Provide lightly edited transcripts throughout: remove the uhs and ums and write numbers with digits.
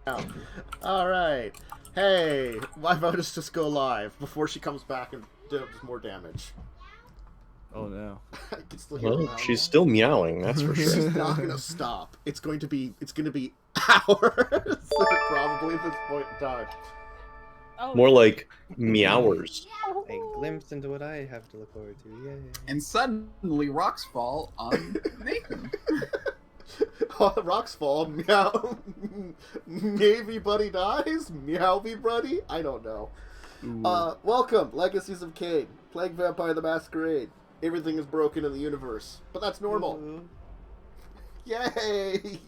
Oh. Alright. Hey, my vote is just go live before she comes back and does more damage. Oh no. I can still hear Well, her she's still meowing, that's for sure. She's not gonna stop. It's gonna be hours probably at this point in time. Oh, More like meowers. A glimpse into what I have to look forward to. Yay. And suddenly rocks fall on Nathan. Rocks fall, meow. Maybe buddy dies? Meowby buddy? I don't know. Welcome, Legacies of Caine, playing Vampire the Masquerade. Everything is broken in the universe, but that's normal. Yay!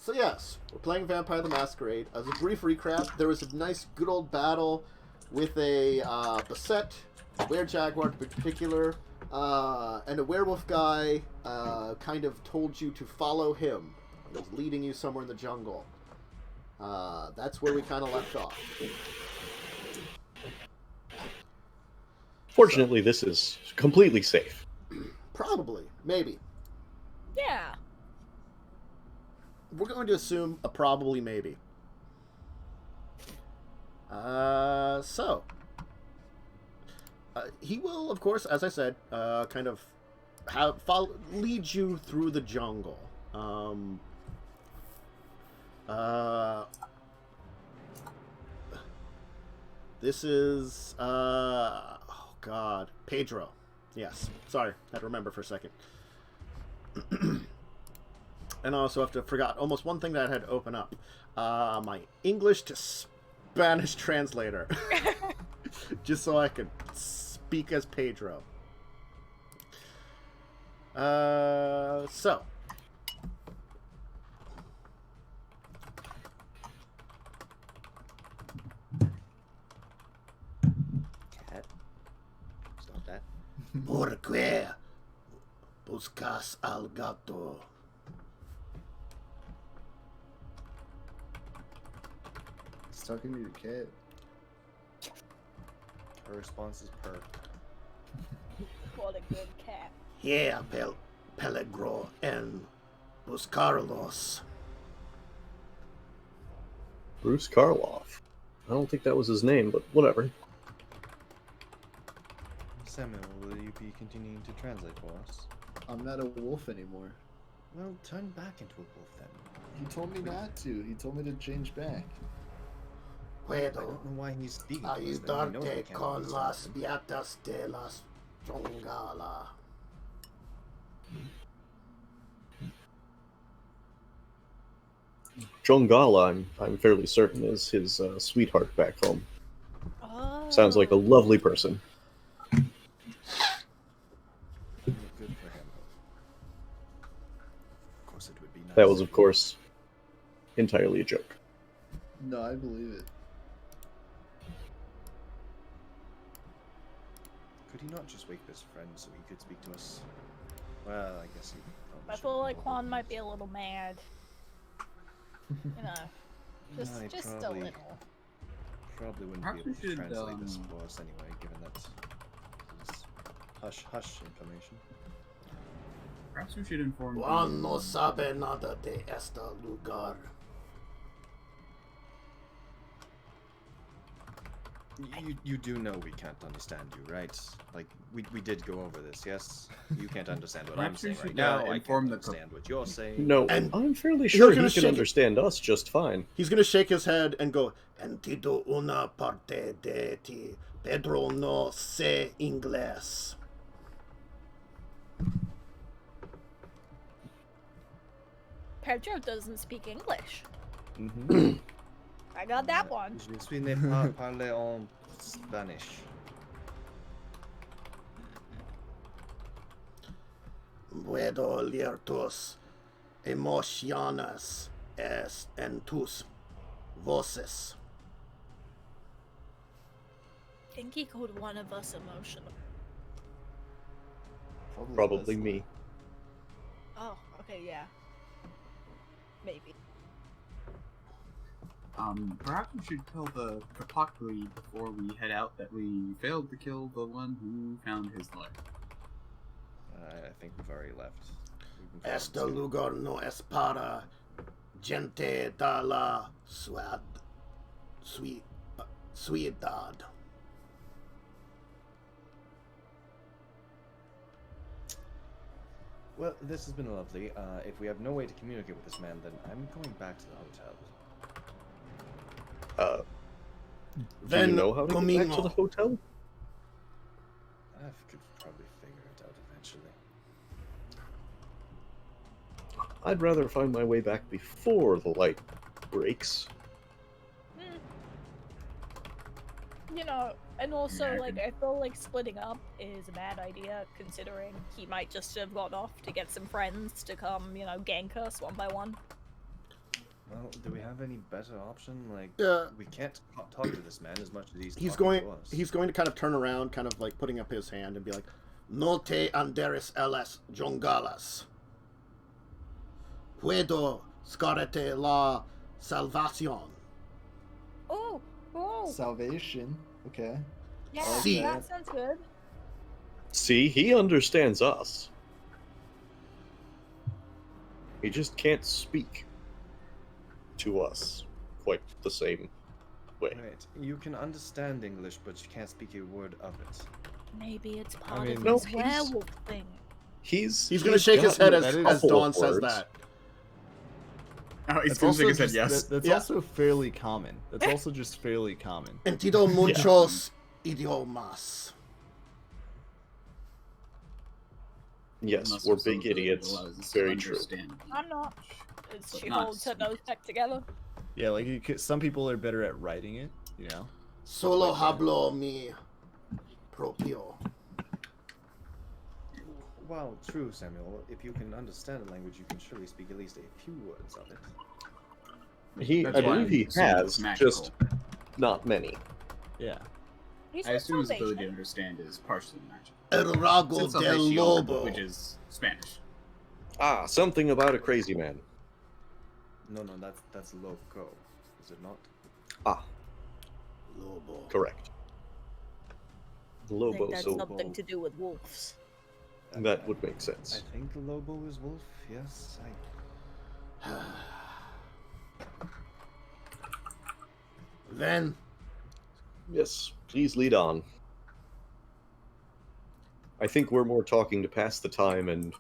So yes, we're playing Vampire the Masquerade. As a brief recap, there was a nice good old battle with a Beset, a Were-Jaguar in particular, and a werewolf guy kind of told you to follow him. He was leading you somewhere in the jungle. That's where we kind of left off. Fortunately, this is completely safe. Probably. Maybe. yeah. We're going to assume a probably maybe. He will, of course, as I said, kind of lead you through the jungle. This is, oh god, Pedro. Yes, sorry, had to remember for a second. And I also forgot almost one thing that I had to open up. My English to Spanish translator. Just so I could speak as Pedro. So. Cat. Stop that. ¿Por qué buscas al gato? He's talking to your cat. Her response is purr. What a good cat. Yeah, Peligro en buscarlos. Bruce Karloff. I don't think that was his name, but whatever. Samuel, will you be continuing to translate for us? I'm not a wolf anymore. Well, turn back into a wolf then. He told me not to. He told me to change back. I don't know why he's speaking to us then. We know we Ayudarte can't con understand las him. viatas de las Jongala. Jongala, I'm fairly certain, is his sweetheart back home. Oh. Sounds like a lovely person. Good for him. Of course it would be nice. That was, of course, entirely a joke. No, I believe it. Could he not just wake up his friend so he could speak to us? Well, I guess he probably I should feel like know. Juan might be a little mad. You know, just No, he just probably- a little. Probably wouldn't Perhaps be able we to should, translate this for us anyway, given that it's hush-hush information. Perhaps we should inform Juan no sabe nada de este lugar. You do know we can't understand you, right? Like, we did go over this, yes? You can't understand what I'm Perhaps we saying right should, now. I inform can't the understand what you're saying. No, And I'm fairly he'll sure he gonna can shake it. understand us just fine. He's gonna shake his head and go, Entido una parte de ti. Pedro no sé inglés. Pedro doesn't speak English. Mm-hmm. I got that one. Je suis ne pas parler en Spanish. Puedo leer tus emociones en tus voces. I think he called one of us emotional. Probably me. Oh, okay, yeah. Maybe. Perhaps we should kill the Capactli before we head out that we failed to kill the one who found his life. I think we've already left. Este lugar no es para gente de la ciudad. Well, this has been lovely. If we have no way to communicate with this man, then I'm going back to the hotel. Do you know how to get back to the hotel? I could probably figure it out eventually. I'd rather find my way back before the light breaks. You know, and also, like, I feel like splitting up is a bad idea, considering he might just have gone off to get some friends to come, you know, gank us one by one. Well, do we have any better option? Like, Yeah. we can't talk to this man as much as He's talking going. to us. He's going to kind of turn around, kind of like putting up his hand and be like, "No te anderes elas jongalas. Puedo scarete la salvación." Oh, Salvation. Okay. yeah, See. that sounds good. See, he understands us. He just can't speak to us quite the same way. Right. You can understand English, but you can't speak a word of it. Maybe it's part mean, of no, this he's- werewolf thing. He's He's gonna shake his head gotten as, a as couple Dawn of says words. that. Oh, he's That's gonna also shake his head just, yes. that's Yeah. also fairly common. That's also just fairly common. Entiendo muchos idiomas. Yes, Must we're have some big ability that idiots. allows us to Very true. understand. I'm not. As But she not holds her speak. nose back together. Yeah, like some people are better at writing it, you know. Solo hablo mi propio. Well, true, Samuel. If you can understand a language, you can surely speak at least a few words of it. That's I why believe he I'm assuming has, it's magical. just not many. Yeah. He's I got assume his salvation. ability to understand is partially magical. El rago Since del Salvation, lobo. which is Spanish. Ah, something about a crazy man. No, that's loco, is it not? Ah, Lobo. correct. I Lobo, think that's so something to do with wolves. that would make I sense. think the Lobo is wolf. Yes, Then Yes, please lead on. I think we're more talking to pass the time and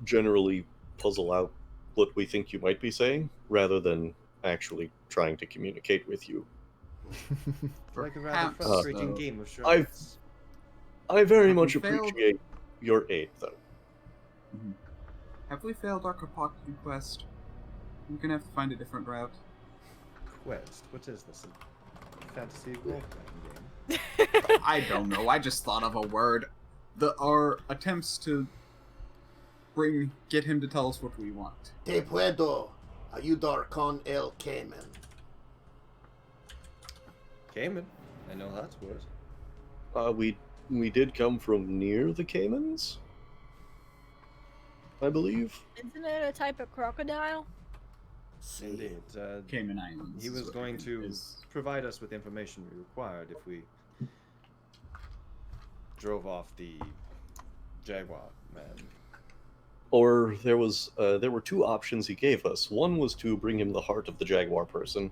generally puzzle out what we think you might be saying, rather than actually trying to communicate with you. like a rather Perhaps, frustrating though, game of I've- charades. I very Have we much failed? appreciate your aid, though. Have we failed our Capactli quest? We're gonna have to find a different route. Quest. What is this? A fantasy role-playing game? I don't know. I just thought of a word. Our attempts to get him to tell us what we want. te puedo ayudar con el Cayman. Cayman. I know that word. We did come from near the Caymans, I believe. Isn't it a type of crocodile? See. Indeed. Cayman Islands. He is was what going it to is. provide us with information we required if we drove off the Jaguar man. Or there were two options he gave us. One was to bring him the heart of the Jaguar person.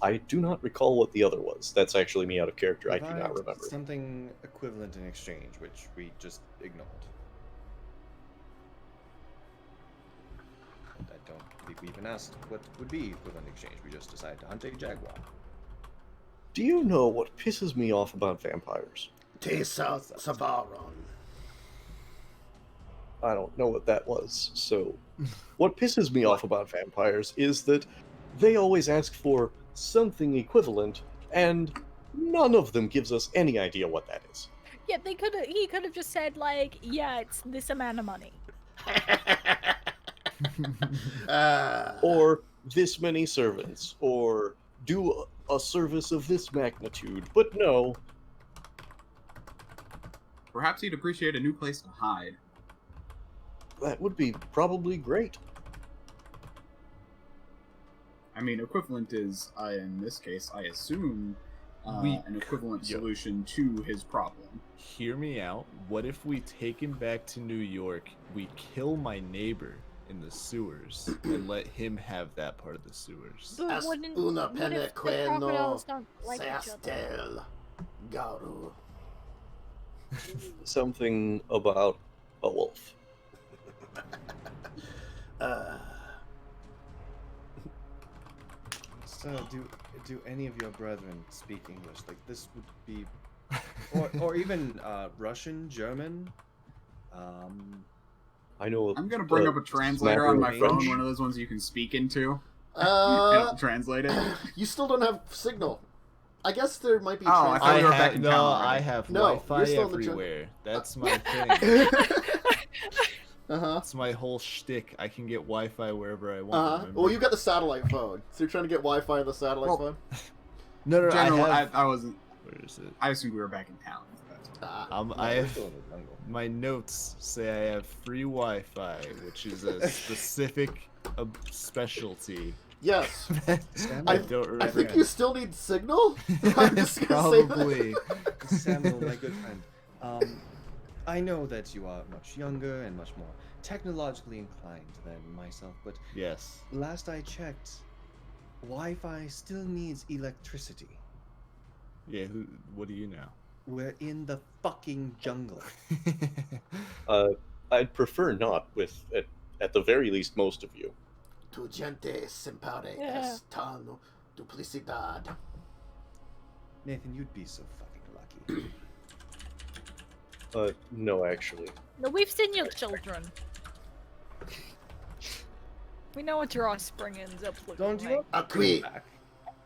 I do not recall what the other was. That's actually me out of character. I do not Provide remember. something equivalent in exchange, which we just ignored. And I don't think we even asked what would be equivalent in exchange. We just decided to hunt a Jaguar. Do you know what pisses me off about vampires? Te savaron. I don't know what that was. So, what pisses me off about vampires is that they always ask for something equivalent, and none of them gives us any idea what that is. Yeah, he could have just said, like, yeah, it's this amount of money. Or this many servants, or do a service of this magnitude. But no, Perhaps he'd appreciate a new place to hide. that would be probably great. I mean, equivalent is, in this case, I assume, an equivalent solution to his problem. Hear me out. What if we take him back to New York, we kill my neighbor in the sewers, and let him have that part of the sewers? But As wouldn't, una what if the penequeno crocodiles don't like each other? seastel, Garu. Something about a wolf. So, do any of your brethren speak English? Like, this would be, or even Russian, German. I know. I'm gonna bring up a translator on my French. phone, one of those ones you can speak into, and Uh, it'll translate it. you still don't have signal. I guess there might be. Oh, I thought we were back in town already. I have No, you're Wi-Fi still in the everywhere. That's my thing. Uh-huh. That's my whole shtick. I can get Wi-Fi wherever I want. Uh-huh. remember? Well, you got the satellite phone, so you're trying to get Wi-Fi on the satellite Well, phone. No, General, I have. I wasn't. Where is it? I assumed we were back in town. That's why. I We're have. still in the jungle. My notes say I have free Wi-Fi, which is a specific specialty. Yes. I don't remember. I think you still need signal. I'm just gonna say that. Probably. Samuel, my good friend. I know that you are much younger and much more technologically inclined than myself, but Yes. last I checked, Wi-Fi still needs electricity. Yeah. What do you know? We're in the fucking jungle. I'd prefer not, with at the very least most of you. Tu gente simpare Yeah. es tan duplicidad. Nathan, you'd be so fucking lucky. No, actually. No, we've seen your children. We know what your offspring ends up looking Don't you like. want to Acqui. bring him back?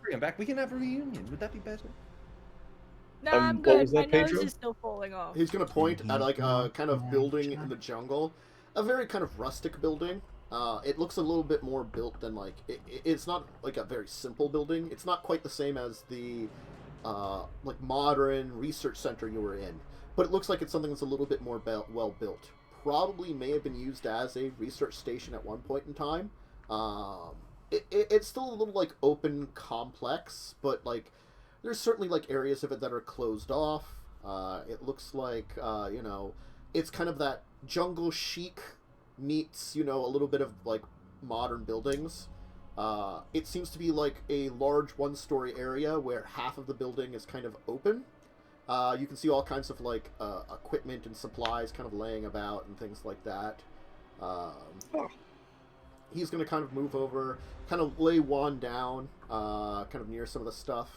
Bring him back. We can have a reunion. Would that be better? No, I'm what good. was My that, nose Pedro? is still falling off. He's gonna point at like a kind of building in the jungle, a very kind of rustic building. It looks a little bit more built than like it's not like a very simple building. It's not quite the same as the like modern research center you were in, but it looks like it's something that's a little bit more well built. Probably may have been used as a research station at one point in time. It's still a little like open complex, but like there's certainly like areas of it that are closed off. It looks like you know, it's kind of that jungle chic meets, you know, a little bit of like modern buildings. It seems to be like a large one-story area where half of the building is kind of open. You can see all kinds of like equipment and supplies kind of laying about and things like that. He's going to kind of move over, kind of lay wand down, kind of near some of the stuff,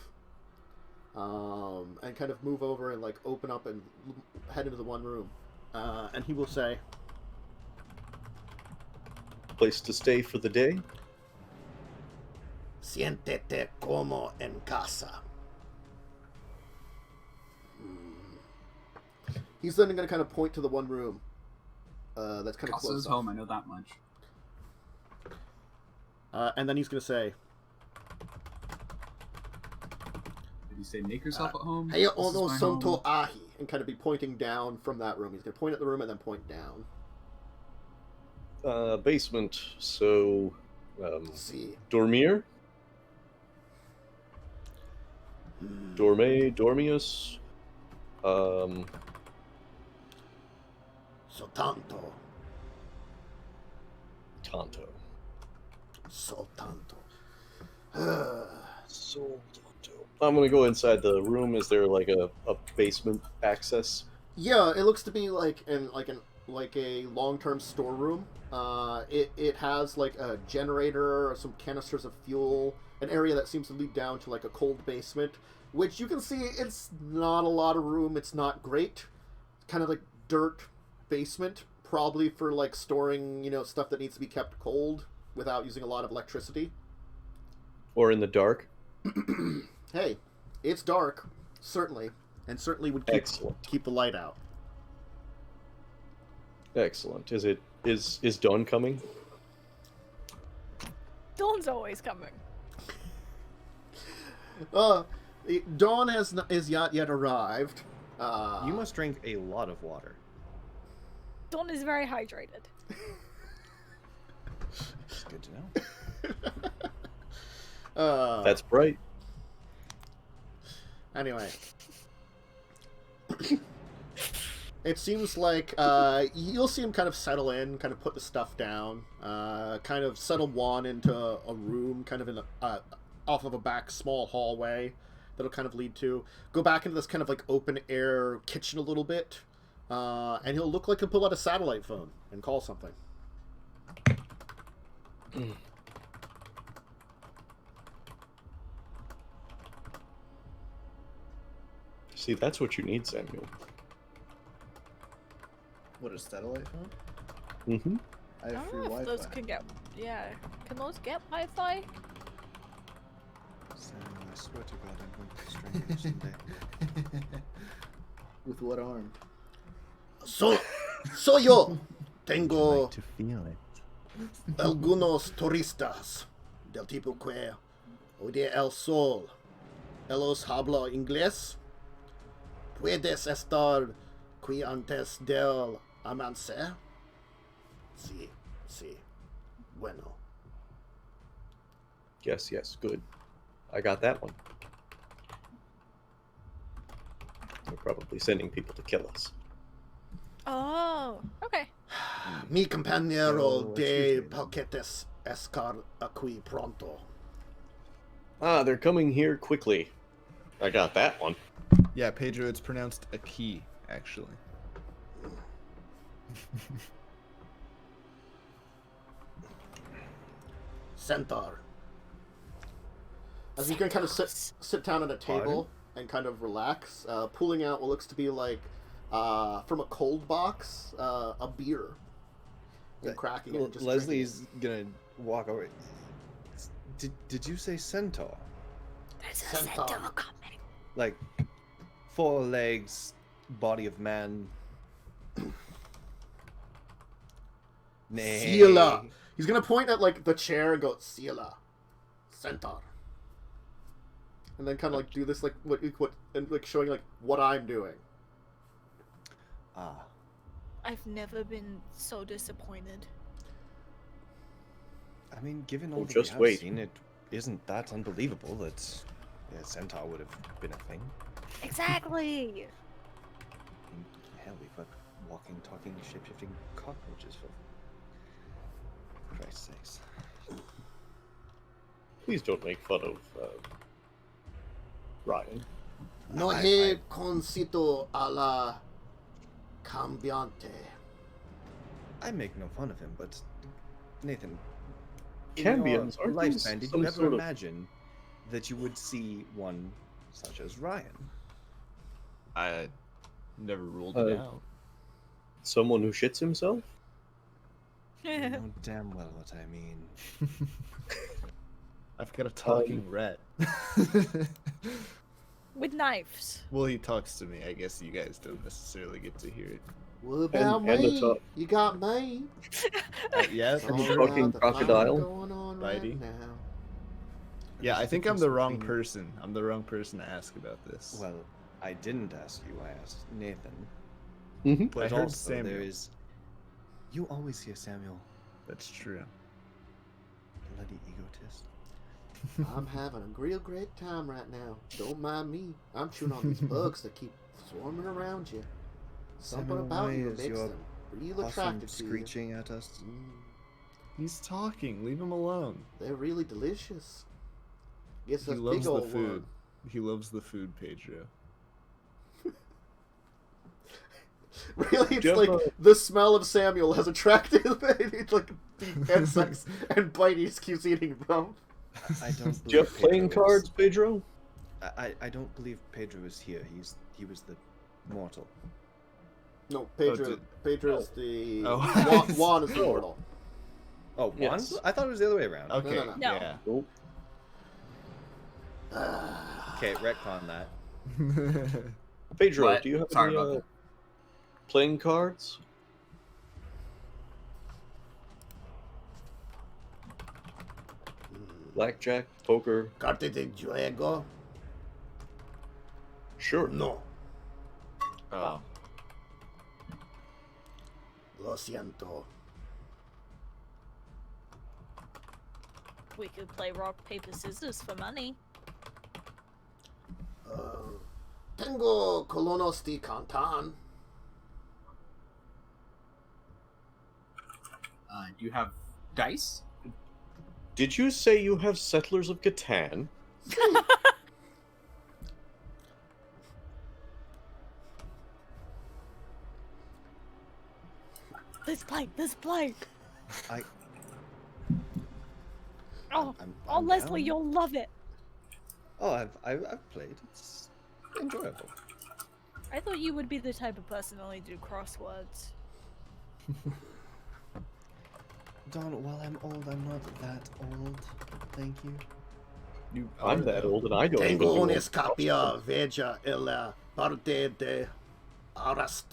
and kind of move over and like open up and head into the one room. And he will say, Place to stay for the day? Siéntete como en casa. He's then going to kind of point to the one room that's kind of Casa closed is off. home. I know that much. And then he's going to say, Did you say make yourself at home? Hey, This is ono my sonto home. ahi, and kind of be pointing down from that room. He's going to point at the room and then point down. Basement, so... See. Dormir? Dorme, Dormius? So tanto. Tonto. So tanto. So Tonto. I'm gonna go inside the room. Is there like a basement access? Yeah, it looks to be like a long-term storeroom. It has like a generator, some canisters of fuel, an area that seems to lead down to like a cold basement, which you can see it's not a lot of room. It's not great. Kind of like dirt basement, probably for like storing, you know, stuff that needs to be kept cold without using a lot of electricity. Or in the dark? Hey, it's dark, certainly, and certainly would Excellent. keep the light out. Excellent. Is dawn coming? Dawn's always coming. Dawn is not yet arrived. You must drink a lot of water. Dawn is very hydrated. It's good to know. That's bright. Anyway. It seems like you'll see him kind of settle in, kind of put the stuff down, kind of settle Juan into a room, kind of in off of a back small hallway that'll kind of lead to go back into this kind of like open air kitchen a little bit, and he'll look like he'll pull out a satellite phone and call something. See, that's what you need, Samuel. What, a satellite phone? Mm-hmm. I I have don't free know if Wi-Fi. those can get. Yeah, can those get Wi-Fi? Samuel, I swear to God, I'm going to strangle you someday. With what arm? So yo tengo to feel it. algunos turistas del tipo que odia el sol. Ellos habla inglés. Puedes estar aquí antes del amanecer? Sí, sí. Bueno. Yes, good. I got that one. They're probably sending people to kill us. Oh, okay. Mi compañero Oh, de excuse me. paquetes estar aquí pronto. Ah, they're coming here quickly. I got that one. Yeah, Pedro, it's pronounced a key, actually. Centaur. As you can kind of sit down at a table and kind of relax, pulling out what looks to be like from a cold box a beer and cracking it. And just Leslie's gonna walk over. Did you say centaur? There's a Centaur coming. Like 4 legs, body of man. Nay. Sila. He's gonna point at like the chair and go Sila, Centaur, and then kind of like do this like what and like showing like what I'm doing. Ah, I've never been so disappointed. I mean, given all Oh, that just we have wait. seen, it isn't that unbelievable that centaur would have been a thing. Exactly. I mean, hell, we've got walking, talking, shape-shifting cockroaches for Christ's sakes. Please don't make fun of Ryan. No he concito a la cambiante. I make no fun of him, but Nathan, Cambions, in your aren't those lifespan, did some you ever sort of- imagine that you would see one such as Ryan? I never ruled it out. Someone who shits himself? You know damn well what I mean. I've got a talking rat. With knives. Well, he talks to me. I guess you guys don't necessarily get to hear it. What about and the me? top- You got me. Yeah, All the around fucking the fire crocodile. going on right Bitey. now. yeah. I There's a think I'm difference the wrong between- person. I'm the wrong person to ask about this. Well, I didn't ask you, I asked Nathan. Mm-hmm. But I heard also Samuel. there is... You always hear Samuel, That's true. bloody egotist. I'm having a real great time right now. Don't mind me. I'm chewing on these bugs that keep swarming around you. Something Samuel, about why you is makes your them real Possum attractive to you. screeching at us. He's talking. Leave him alone. They're really delicious. Yes, He that's loves big the old food. one. He loves the food, Pedro. Really, it's Jeff, like the smell of Samuel has attracted it's like the insects and Bitey just keeps eating them. I don't Do you have believe playing Pedro is- cards, Pedro? I don't believe Pedro is here. He was the mortal. No, Pedro. did- Pedro's the Oh. Juan is the mortal. Oh, Juan? Yes. I thought it was the other way around. Okay. no. No. Yeah. Nope. Okay, retcon that. Pedro, What? do you have Sorry any about that. playing cards? Blackjack, poker? Carte de juego? Sure. No. Oh. Lo siento. We could play rock, paper, scissors for money. Tengo colonos de Canton. Do you have dice? Did you say you have Settlers of Catan? Let's play. Let's play. I. Oh, I'm Leslie, down. you'll love it. Oh, I've played. It's enjoyable. I thought you would be the type of person to only do crosswords. Don, while I'm old, I'm not that old. Thank you. You I'm are, that though. old and I don't even Tengo do una old escapia vega en la parte de Arast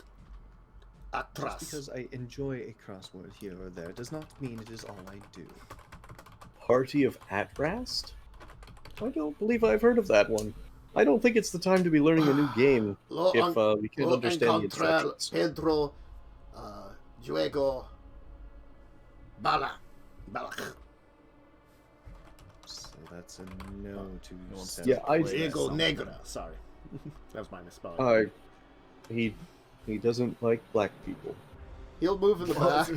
Just atrás. because I enjoy a crossword here or there does not mean it is all I do. Party of Atrast? I don't believe I've heard of that one. I don't think it's the time to be learning a new game if we can't understand the encontrar instructions. Pedro Juego Balak. So that's a no to wants seven. Yeah, I- Play Diego something. Negra. Sorry. That was my misspelling. He doesn't like black people. He'll move in the back.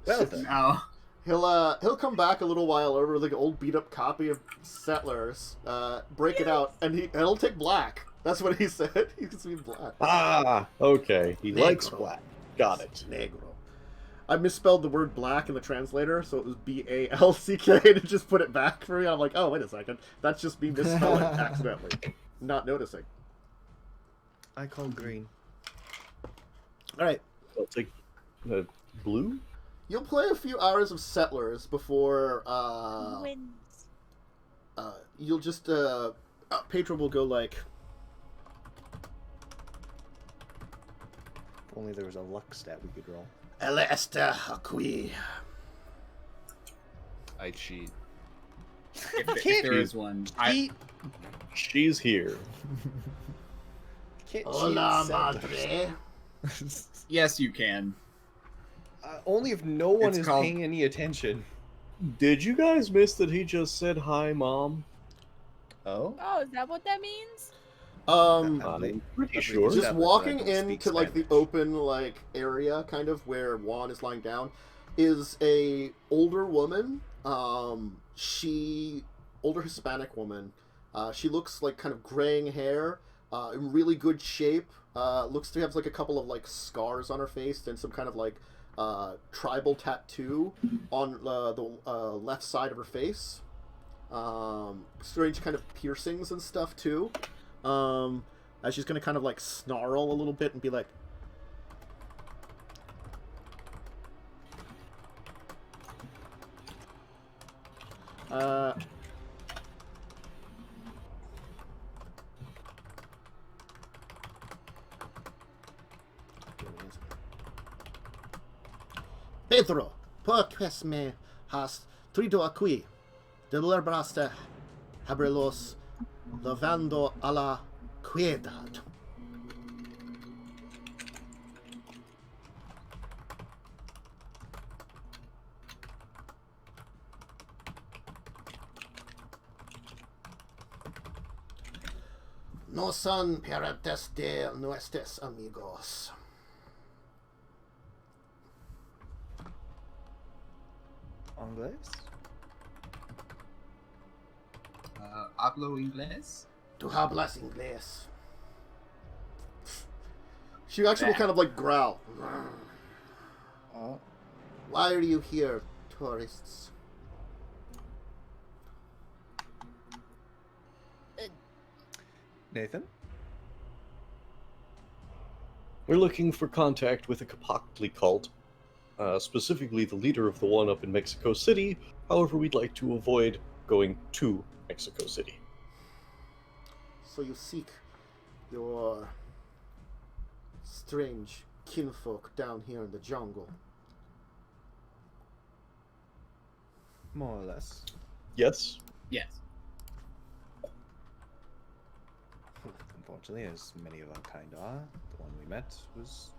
Well then. No. He'll come back a little while over with like an old beat up copy of Settlers, break it out, and he'll take black. That's what he said. He's be black. Ah, okay. He likes Negro. black. Got it. Negro. I misspelled the word black in the translator, so it was BALCK, and it just put it back for me. I'm like, oh, wait a second. That's just me misspelling accidentally. Not noticing. I call green. Alright. I'll take blue. You'll play a few hours of Settlers before, Wins. you'll just, Pedro will go like, If only there was a luck stat we could roll. Ele esta aquí. I cheat. If there is one, She's here. Can't Hola, cheat Settlers. madre. yes, you can. Only if no one It's is called- paying any attention. Did you guys miss that he just said hi, Mom? Oh? Oh, is that what that means? Um, I'm pretty Have we sure. just established that I walking don't into speak like the Spanish? open like area kind of where Juan is lying down is a older woman. Older Hispanic woman. She looks like kind of graying hair, in really good shape. Looks to have like a couple of like scars on her face and some kind of like tribal tattoo on the left side of her face. Strange kind of piercings and stuff too. As she's gonna kind of like snarl a little bit and be like, Pedro, por qué me has traído aquí? Deliberaste haberlos levando a la ciudad. No son parientes de nuestros amigos. Anglais? Hablo inglés? Tu hablas inglés. She actually will kind of like growl. Why are you here, tourists? Nathan? We're looking for contact with a Capactli cult, specifically the leader of the one up in Mexico City. However, we'd like to avoid going to Mexico City. So you seek your strange kinfolk down here in the jungle. More or less. Yes? Yes. Unfortunately, as many of our kind are, the one we met was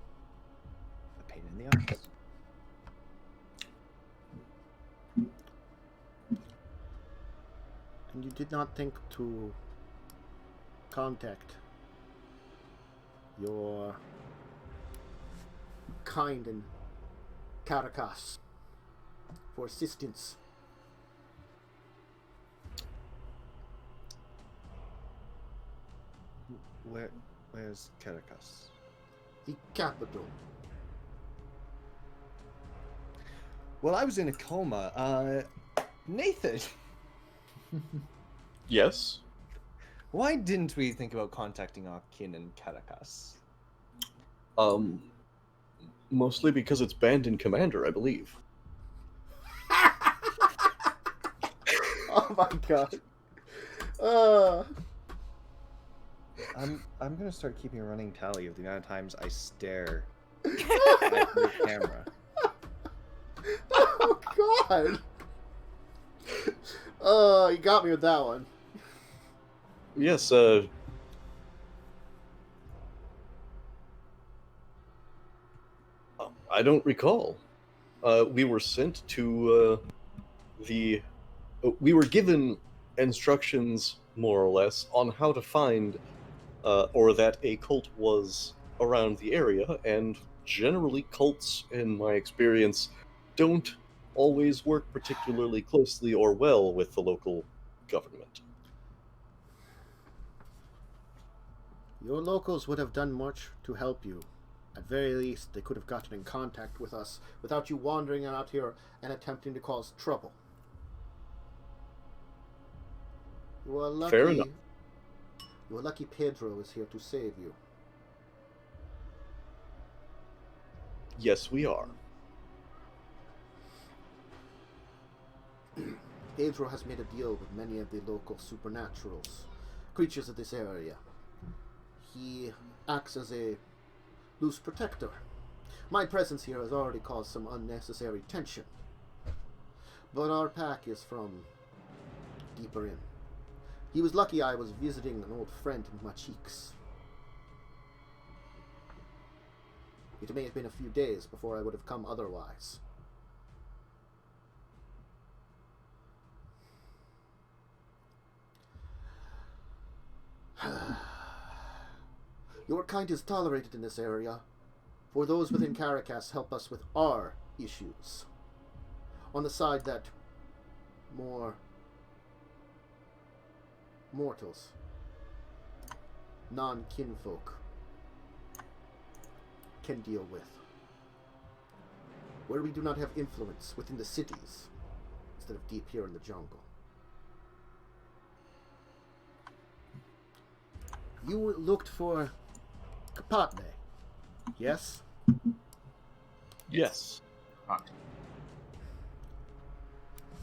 a pain in the ass. And you did not think to contact your kind in Caracas for assistance. Where's Caracas? The capital. Well, I was in a coma. Nathan, Yes? why didn't we think about contacting our kin in Caracas? Mostly because it's banned in Commander, I believe. Oh my god. I'm gonna start keeping a running tally of the amount of times I stare at the camera. Oh god. You got me with that one. Yes, I don't recall. We were sent to we were given instructions, more or less, on how to find, or that a cult was around the area, and generally cults, in my experience, don't always work particularly closely or well with the local government. Your locals would have done much to help you. At very least, they could have gotten in contact with us without you wandering out here and attempting to cause trouble. You are lucky. Fair enough. You are lucky Pedro is here to save you. Yes, we are. Pedro has made a deal with many of the local supernaturals, creatures of this area. He acts as a loose protector. My presence here has already caused some unnecessary tension. But our pack is from deeper in. He was lucky I was visiting an old friend in Machiques. It may have been a few days before I would have come otherwise. Your kind is tolerated in this area, for those within Caracas help us with our issues. On the side that more mortals, non-kinfolk, can deal with. Where we do not have influence within the cities, instead of deep here in the jungle. You looked for Capactli, yes? Yes. Ah,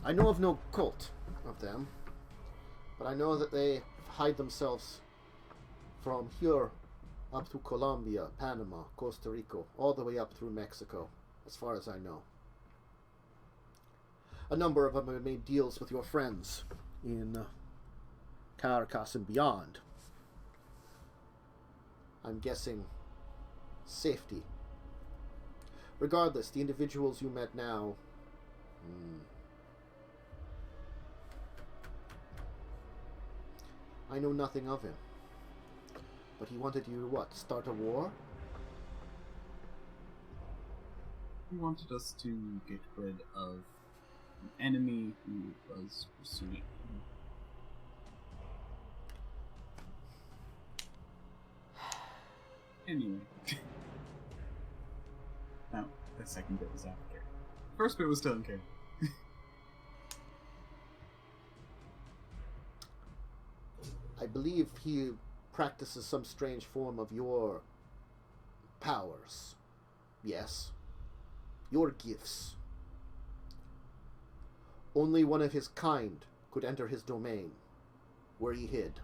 I know of no cult of them, but I know that they hide themselves from here up to Colombia, Panama, Costa Rica, all the way up through Mexico, as far as I know. A number of them have made deals with your friends in Caracas and beyond. I'm guessing safety. Regardless, the individuals you met now... I know nothing of him. But he wanted you to what? Start a war? he wanted us to get rid of an enemy who was pursuing him. Anyway. Now, the second bit was after. First bit was still in care. I believe he practices some strange form of your powers. Yes. Your gifts. Only one of his kind could enter his domain, where he hid.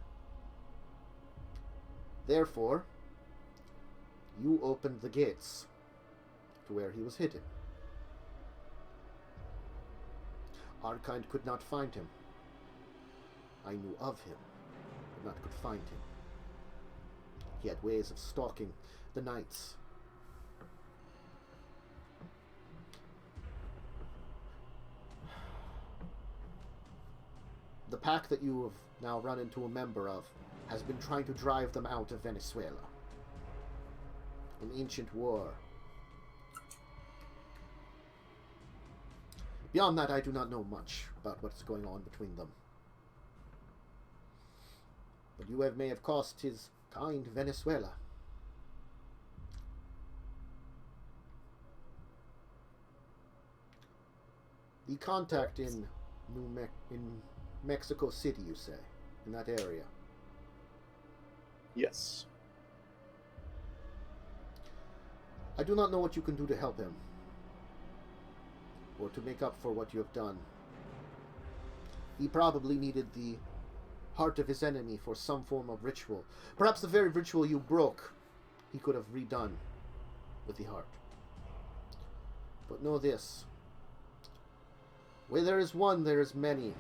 Therefore, you opened the gates to where he was hidden. Our kind could not find him. I knew of him, but not could find him. He had ways of stalking the knights. The pack that you have now run into a member of has been trying to drive them out of Venezuela. An ancient war. Beyond that, I do not know much about what's going on between them. But you may have cost his kind Venezuela. The contact in Mexico City, you say, in that area. Yes. I do not know what you can do to help him, or to make up for what you have done. He probably needed the heart of his enemy for some form of ritual. Perhaps the very ritual you broke, he could have redone with the heart. But know this. Where there is one, there is many.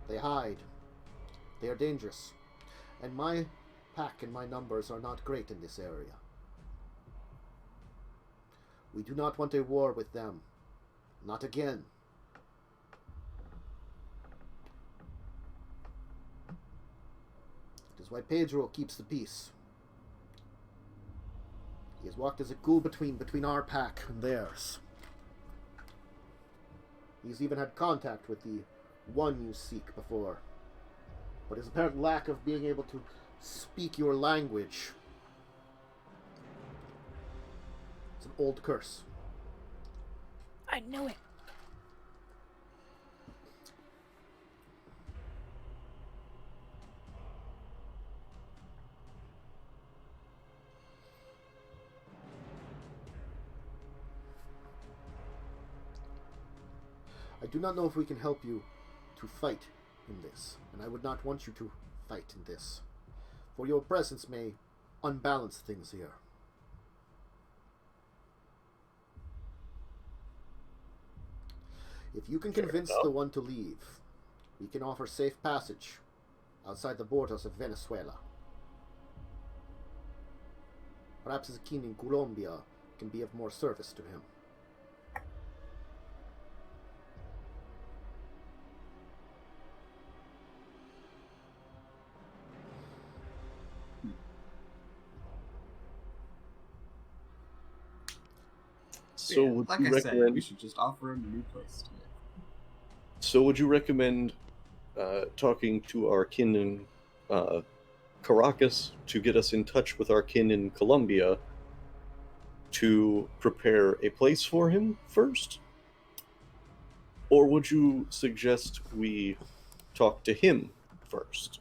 They hide. They are dangerous. And my pack and my numbers are not great in this area. We do not want a war with them. Not again. It is why Pedro keeps the peace. He has walked as a go-between our pack and theirs. He's even had contact with the one you seek before. But his apparent lack of being able to speak your language, it's an old curse. I knew it. I do not know if we can help you to fight in this, and I would not want you to fight in this, for your presence may unbalance things here. If you can convince the one to leave, we can offer safe passage outside the borders of Venezuela. Perhaps his kin in Colombia can be of more service to him. So Yeah, would like you I said, recommend? we should just offer him a new place to live. So would you recommend talking to our kin in Caracas to get us in touch with our kin in Colombia to prepare a place for him first? Or would you suggest we talk to him first?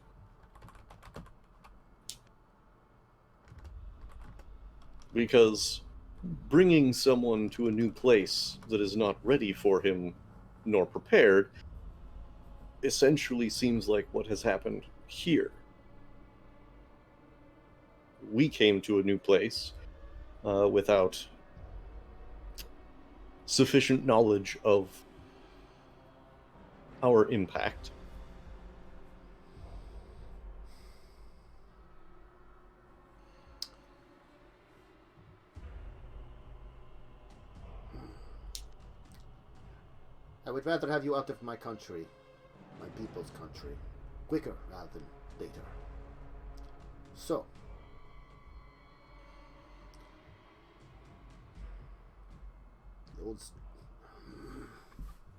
Because bringing someone to a new place that is not ready for him nor prepared essentially seems like what has happened here. We came to a new place without sufficient knowledge of our impact. I would rather have you out of my country, my people's country, quicker rather than later. So, the old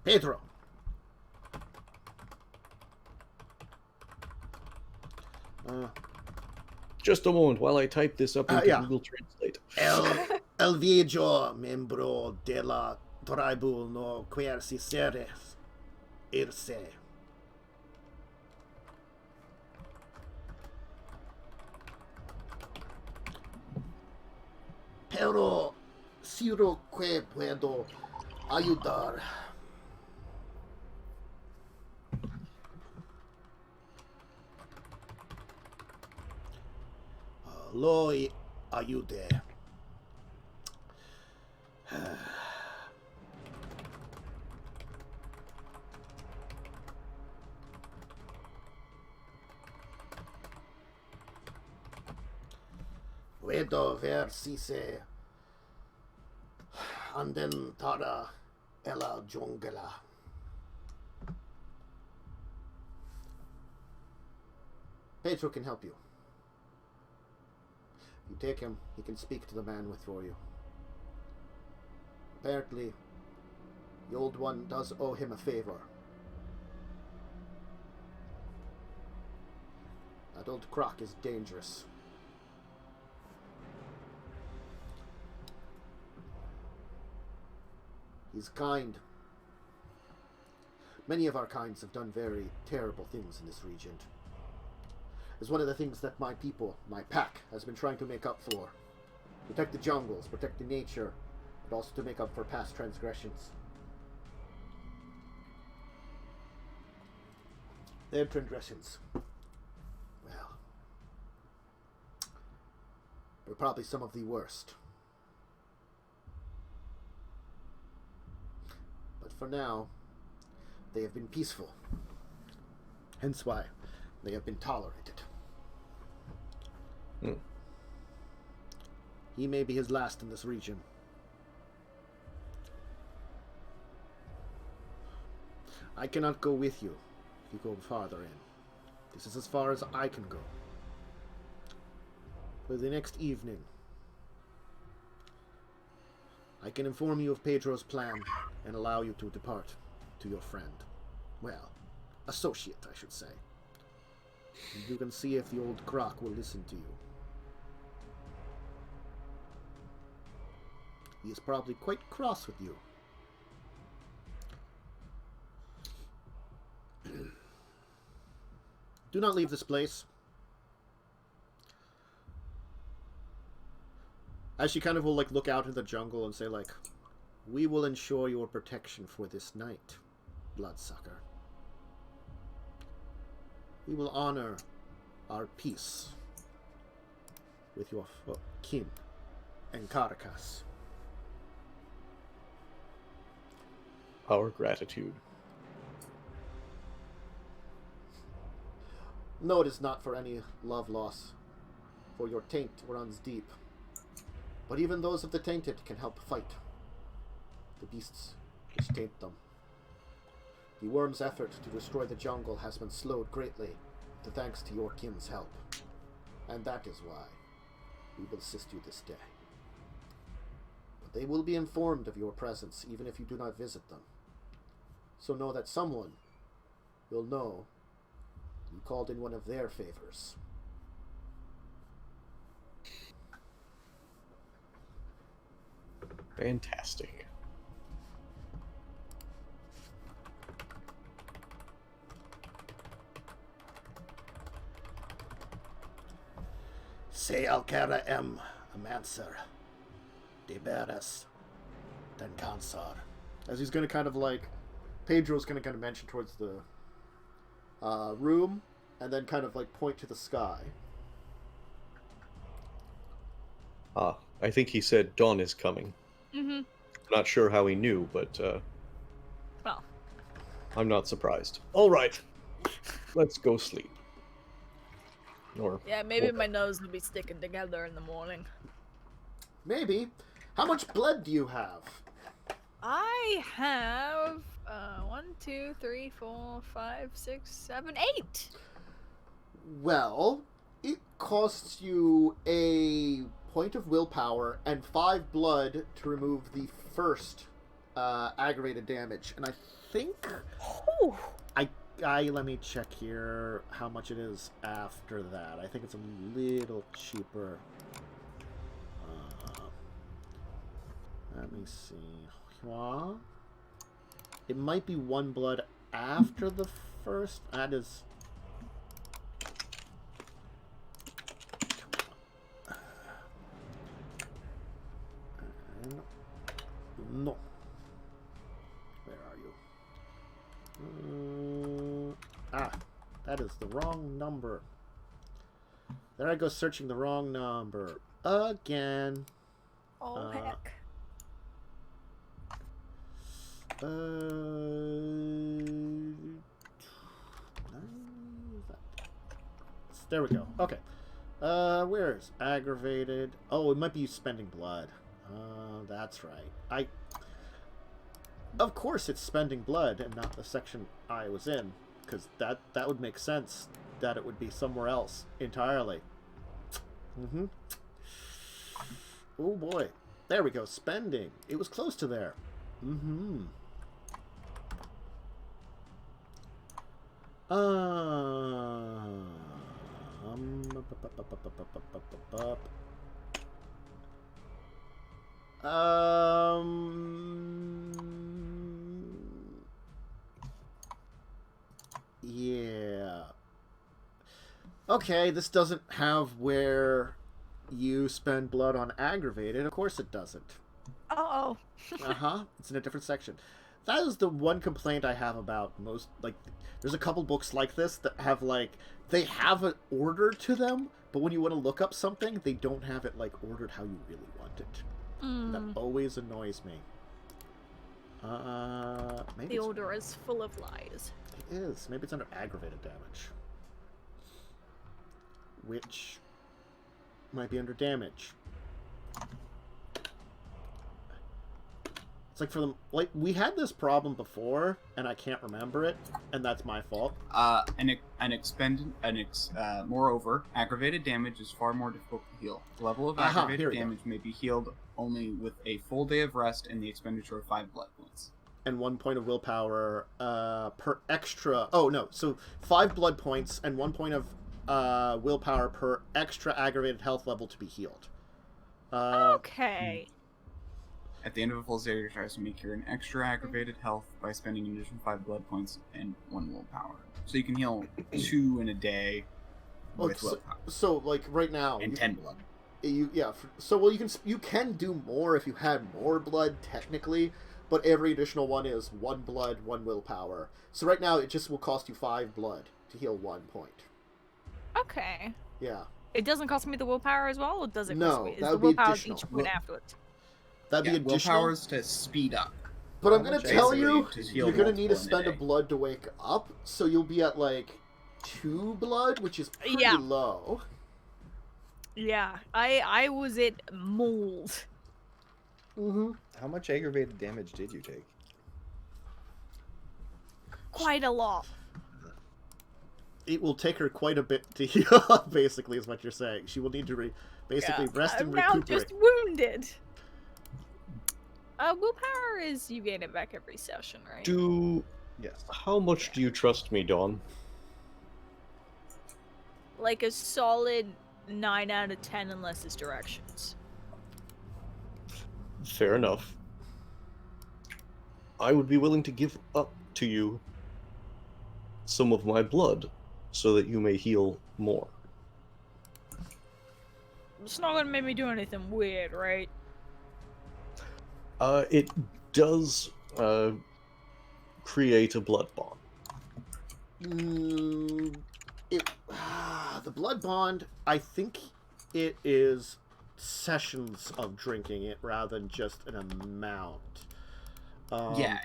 Pedro. Just a moment while I type this up into yeah. Google Translate. El viejo miembro de la tribu no quisiera irse. Pero seguro que puedo ayudar. Lo ayude. Puedo ver si se adentrará en la jungla. Pedro can help you. If you take him, he can speak to the man before you. Apparently, the Old One does owe him a favor. That old croc is dangerous. He's kind. Many of our kinds have done very terrible things in this region. It's one of the things that my people, my pack, has been trying to make up for. Protect the jungles, protect the nature, but also to make up for past transgressions. Their transgressions. Well, were probably some of the worst. But for now, they have been peaceful. Hence why they have been tolerated. He may be his last in this region. I cannot go with you if you go farther in. This is as far as I can go. For the next evening, I can inform you of Pedro's plan and allow you to depart to your friend. Well, associate, I should say. And you can see if the old croc will listen to you. He is probably quite cross with you. Do not leave this place. As she kind of will look out into the jungle and say we will ensure your protection for this night, Bloodsucker. We will honor our peace with your kin and Caracas. Our gratitude. No, it is not for any love loss, for your taint runs deep. But even those of the tainted can help fight the beasts which taint them. The worm's effort to destroy the jungle has been slowed greatly, thanks to your kin's help. And that is why we will assist you this day. But they will be informed of your presence, even if you do not visit them. So know that someone will know you called in one of their favors. Fantastic. Se alcara amancer, deberes, then cansar. As he's going to kind of Pedro's going to kind of mention towards the room, and then kind of point to the sky. I think he said dawn is coming. Mm-hmm. Not sure how he knew, but Well, I'm not surprised. All right, let's go sleep. Or yeah, maybe my nose will be sticking together in the morning. Maybe. How much blood do you have? I have 1, 2, 3, 4, 5, 6, 7, 8. Well, it costs you a point of willpower and 5 blood to remove the first aggravated damage. And I think Ooh. I let me check here how much it is after that. I think it's a little cheaper. Let me see. It might be 1 blood after the first. That is. No. Where are you? That is the wrong number. There I go searching the wrong number again. Oh, heck. There we go. Okay. Where's aggravated? Oh, it might be spending blood. That's right. Of course it's spending blood and not the section I was in, because that would make sense. that it would be somewhere else entirely. Mm-hmm. Oh boy. There we go. Spending. It was close to there. Mm-hmm. Yeah. Okay, this doesn't have where you spend blood on aggravated. Of course it doesn't. Uh-oh. Uh-huh. It's in a different section. That is the one complaint I have about most, like, there's a couple books like this that have, like, they have an order to them, but when you want to look up something, they don't have it, like, ordered how you really want it. That always annoys me. Maybe The order is full of lies. it is. Maybe it's under aggravated damage. Which might be under damage. It's like for them, like, we had this problem before, and I can't remember it, and that's my fault. Moreover, aggravated damage is far more difficult to heal. The level of Here aggravated we go. damage may be healed only with a full day of rest and the expenditure of 5 blood points. And 1 point of willpower per extra. Oh no! So 5 blood points and 1 point of willpower per extra aggravated health level to be healed. Okay. At the end of a full day, tries to make your an extra aggravated health by spending an additional 5 blood points and 1 willpower. So you can heal 2 in a day with willpower. So like right now, And 10 blood. So you can do more if you had more blood technically, but every additional one is 1 blood, 1 willpower. So right now it just will cost you 5 blood to heal 1 point. Okay. Yeah. It doesn't cost me the willpower as well, or does it No, cost me? Is that the would be willpower additional. each point afterwards? That'd be additional. Willpower's to speed up. But I'm gonna tell you, Basically, to heal you're gonna need to multiple in a spend a day. blood to wake up, so you'll be at like 2 blood, which is pretty Yeah. low. Yeah, I was at mold. Mm-hmm. How much aggravated damage did you take? Quite a lot. It will take her quite a bit to heal, basically, is what you're saying. She will need to basically rest I'm and now recuperate. just wounded. Willpower is you gain it back every session, right? Yes. How much do you trust me, Dawn? Like a solid 9 out of 10 unless it's directions. Fair enough. I would be willing to give up to you some of my blood so that you may heal more. It's not gonna make me do anything weird, right? It does create a blood bond. The blood bond, I think it is sessions of drinking it rather than just an amount.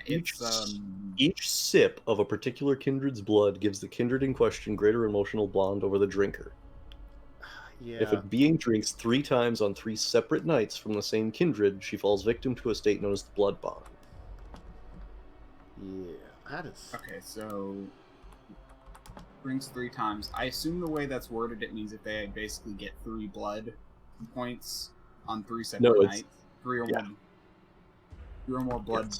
Each sip of a particular kindred's blood gives the kindred in question greater emotional bond over the drinker. Yeah. If a being drinks 3 times on 3 separate nights from the same kindred, she falls victim to a state known as the blood bond. Yeah, that is... Okay, so drinks 3 times. I assume the way that's worded, it means that they basically get 3 blood points on 3 separate nights. 3 or more. 3 or more blood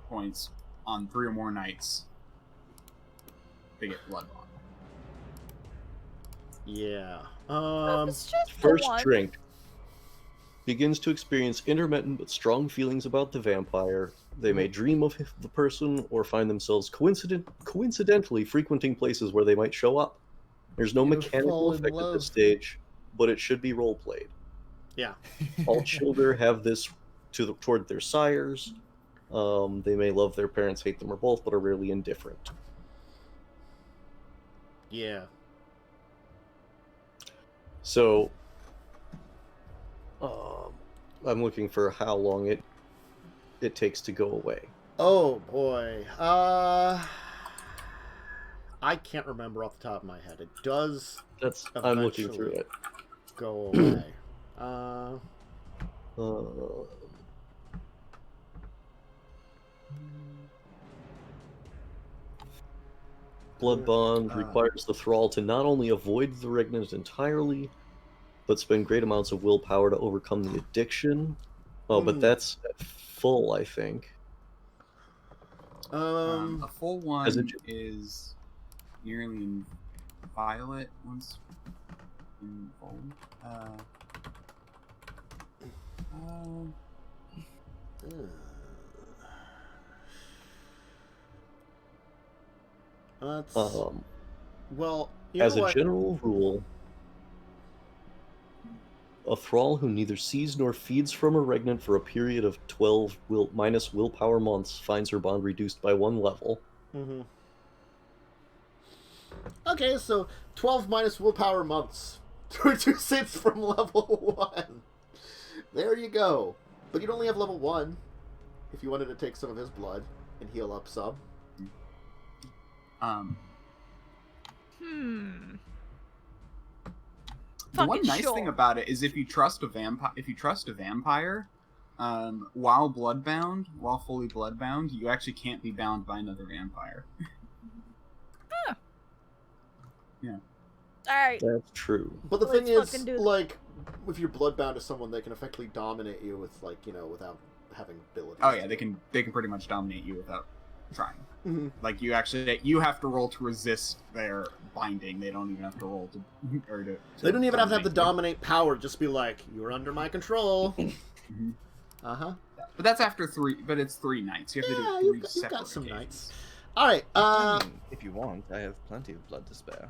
points on 3 or more nights. They get blood bond. Yeah. It's just the First one. drink. Begins to experience intermittent but strong feelings about the vampire. They may dream of the person or find themselves coincidentally frequenting places where they might show up. There's no You mechanical fall in effect at love. this stage, but it should be role played. Yeah. All children have this toward their sires. They may love their parents, hate them, or both, but are rarely indifferent. Yeah. So, I'm looking for how long it takes to go away. Oh, boy. I can't remember off the top of my head. It does I'm looking through it. go away. Blood Bond Ah. requires the thrall to not only avoid the regnant entirely, but spend great amounts of willpower to overcome the addiction. Oh, but that's full, I think. A full one As a- is nearly inviolate once in full. That's, well, As a general rule, a thrall who neither sees nor feeds from a regnant for a period of 12 minus willpower months finds her bond reduced by 1 level. Mm-hmm. Okay, so 12 minus willpower months to reduce it from level 1. There you go. But you'd only have level 1 if you wanted to take some of his blood and heal up some. The one Fucking nice sure. thing about it is if you trust a vampire, while bloodbound, while fully bloodbound, you actually can't be bound by another vampire. Yeah. Alright. That's true. But the Let's thing is, fucking do this. like, if you're bloodbound to someone, they can effectively dominate you with, like, you know, without having abilities. Oh yeah, they can pretty much dominate you without trying. Mm-hmm. Like you have to roll to resist their binding. They don't even have to roll to They don't even have to have the you. dominate power. Just be like, you're under my control. Mhm. Uh-huh. But that's after 3. But it's 3 nights. You have to do 3 you've separate got some occasions. nights. All right. I mean, if you want, I have plenty of blood to spare.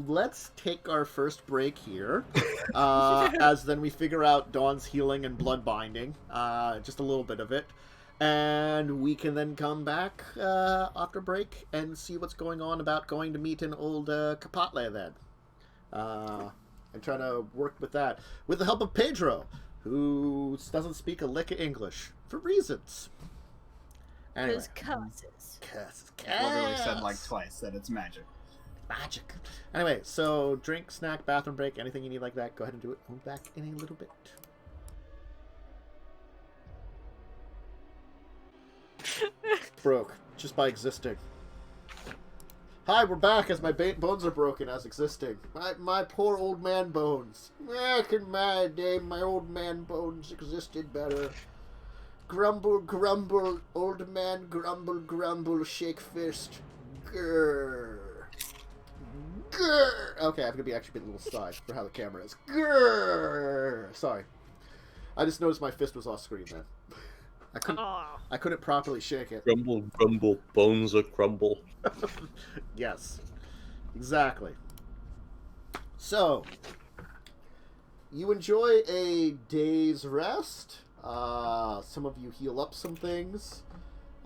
Let's take our first break here, as then we figure out Dawn's healing and blood binding, just a little bit of it, and we can then come back after break and see what's going on about going to meet an old Capactli then, and try to work with that with the help of Pedro, who doesn't speak a lick of English for reasons. Anyway. His curses. Curses. Literally said like twice that it's magic. Magic. Anyway, so drink, snack, bathroom break, anything you need like that, go ahead and do it. We'll be back in a little bit. Broke, just by existing. Hi, we're back as my bones are broken as existing. My poor old man bones. Back in my day, my old man bones existed better. Grumble, grumble, old man, grumble, grumble, shake fist. Grrr. Grrr. Okay, I'm gonna be actually a little side for how the camera is. Grrr. Sorry, I just noticed my fist was off screen then. I couldn't properly shake it. Grumble, grumble, bones a crumble. Yes, exactly. So, you enjoy a day's rest. Some of you heal up some things.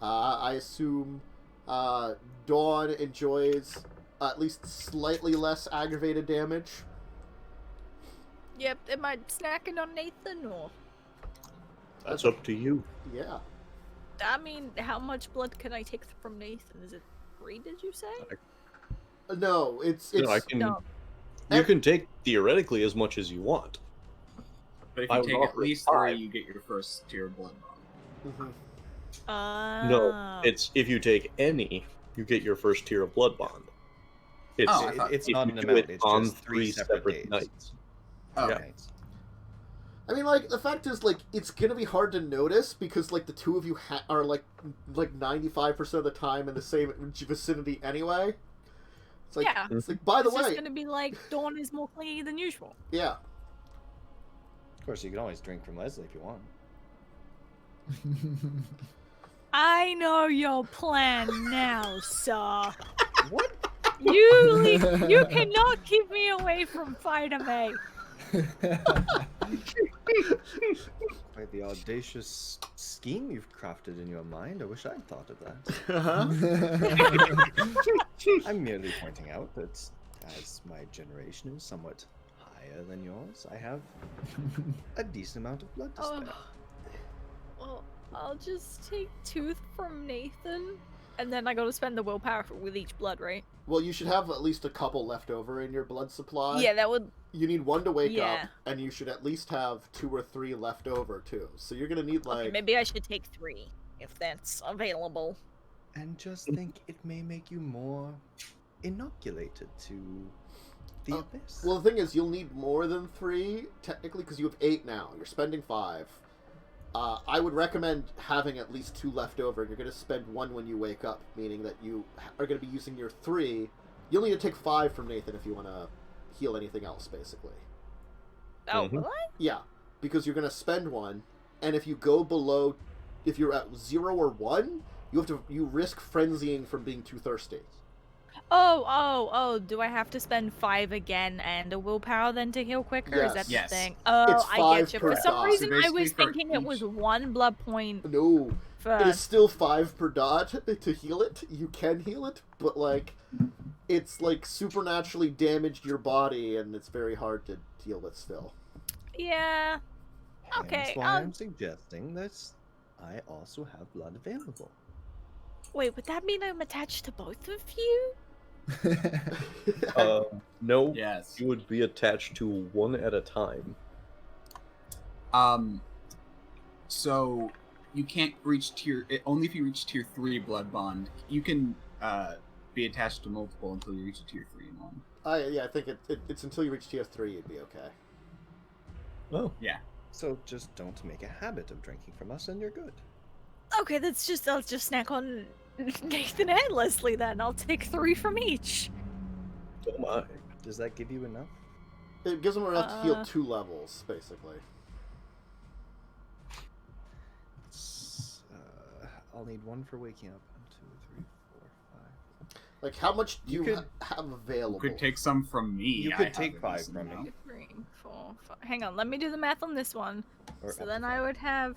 I assume Dawn enjoys at least slightly less aggravated damage. Yep, am I snacking on Nathan or? That's up to you. Yeah. I mean, how much blood can I take from Nathan? Is it 3, did you say? No, it's No, I can. No. You can take theoretically as much as you want. But if I you would take at offer it least 5. 3, you get your first tier blood bond. Mhm. No, it's if you take any, you get your first tier of blood bond. It's Oh, I thought- It's if not you an do amount, it it's on just 3 separate days. nights. Oh, Yeah. Right. I mean, like, the fact is, like, it's gonna be hard to notice because, like, the two of you are, like 95% of the time in the same vicinity anyway. It's like, Yeah. it's like, by the It's just way, gonna be like, Dawn is more clingy than usual. yeah. Of course, you can always drink from Leslie if you want. I know your plan now, sir. What? You cannot keep me away from Fighter May. Quite the audacious scheme you've crafted in your mind. I wish I'd thought of that. Uh-huh. I'm merely pointing out that as my generation is somewhat higher than yours, I have a decent amount of blood to spare. Well, I'll just take tooth from Nathan, and then I gotta spend the willpower with each blood, right? Well, you should have at least a couple left over in your blood supply. Yeah, that would. You need 1 to wake Yeah. up, and you should at least have 2 or 3 left over, too. So you're gonna need, like... Okay, maybe I should take 3 if that's available. and just think it may make you more inoculated to the abyss. Well, the thing is, you'll need more than 3, technically, because you have 8 now. You're spending 5. I would recommend having at least 2 left over, and you're going to spend 1 when you wake up, meaning that you are going to be using your 3. You'll need to take 5 from Nathan if you want to heal anything else, basically. Oh, will I? Yeah, because you're going to spend 1, and if you go below, if you're at 0 or 1, you risk frenzying from being too thirsty. Oh, do I have to spend 5 again and a willpower then to heal quicker? Yes. Is that Yes. the thing? It's Oh, I 5 get you. per For some dot. reason, So I basically was for thinking it was each- 1 blood point No, for... it is still 5 per dot to heal it. You can heal it, but, like, it's, like, supernaturally damaged your body, and it's very hard to deal with still. Yeah. Hence Okay, why I'm suggesting that I also have blood available. Wait, would that mean I'm attached to both of you? No, Yes. you would be attached to 1 at a time. So you can't reach tier only if you reach tier 3 blood bond. You can be attached to multiple until you reach tier 3 in one. I think it's until you reach tier 3 you'd be okay. Oh. Yeah. So just don't make a habit of drinking from us and you're good. Okay, I'll just snack on Nathan and Leslie then. I'll take 3 from each. Oh my. Does that give you enough? It gives them enough to heal 2 levels, basically. I'll need 1 for waking up. 1, 2, 3, 4, 5. Like, how much do you You could- have available? You could take some from me. You I could have take a 5 decent from me. amount. 3, 4, 5. Hang on, let me do the math on this one. Or So up then to I 5. would have...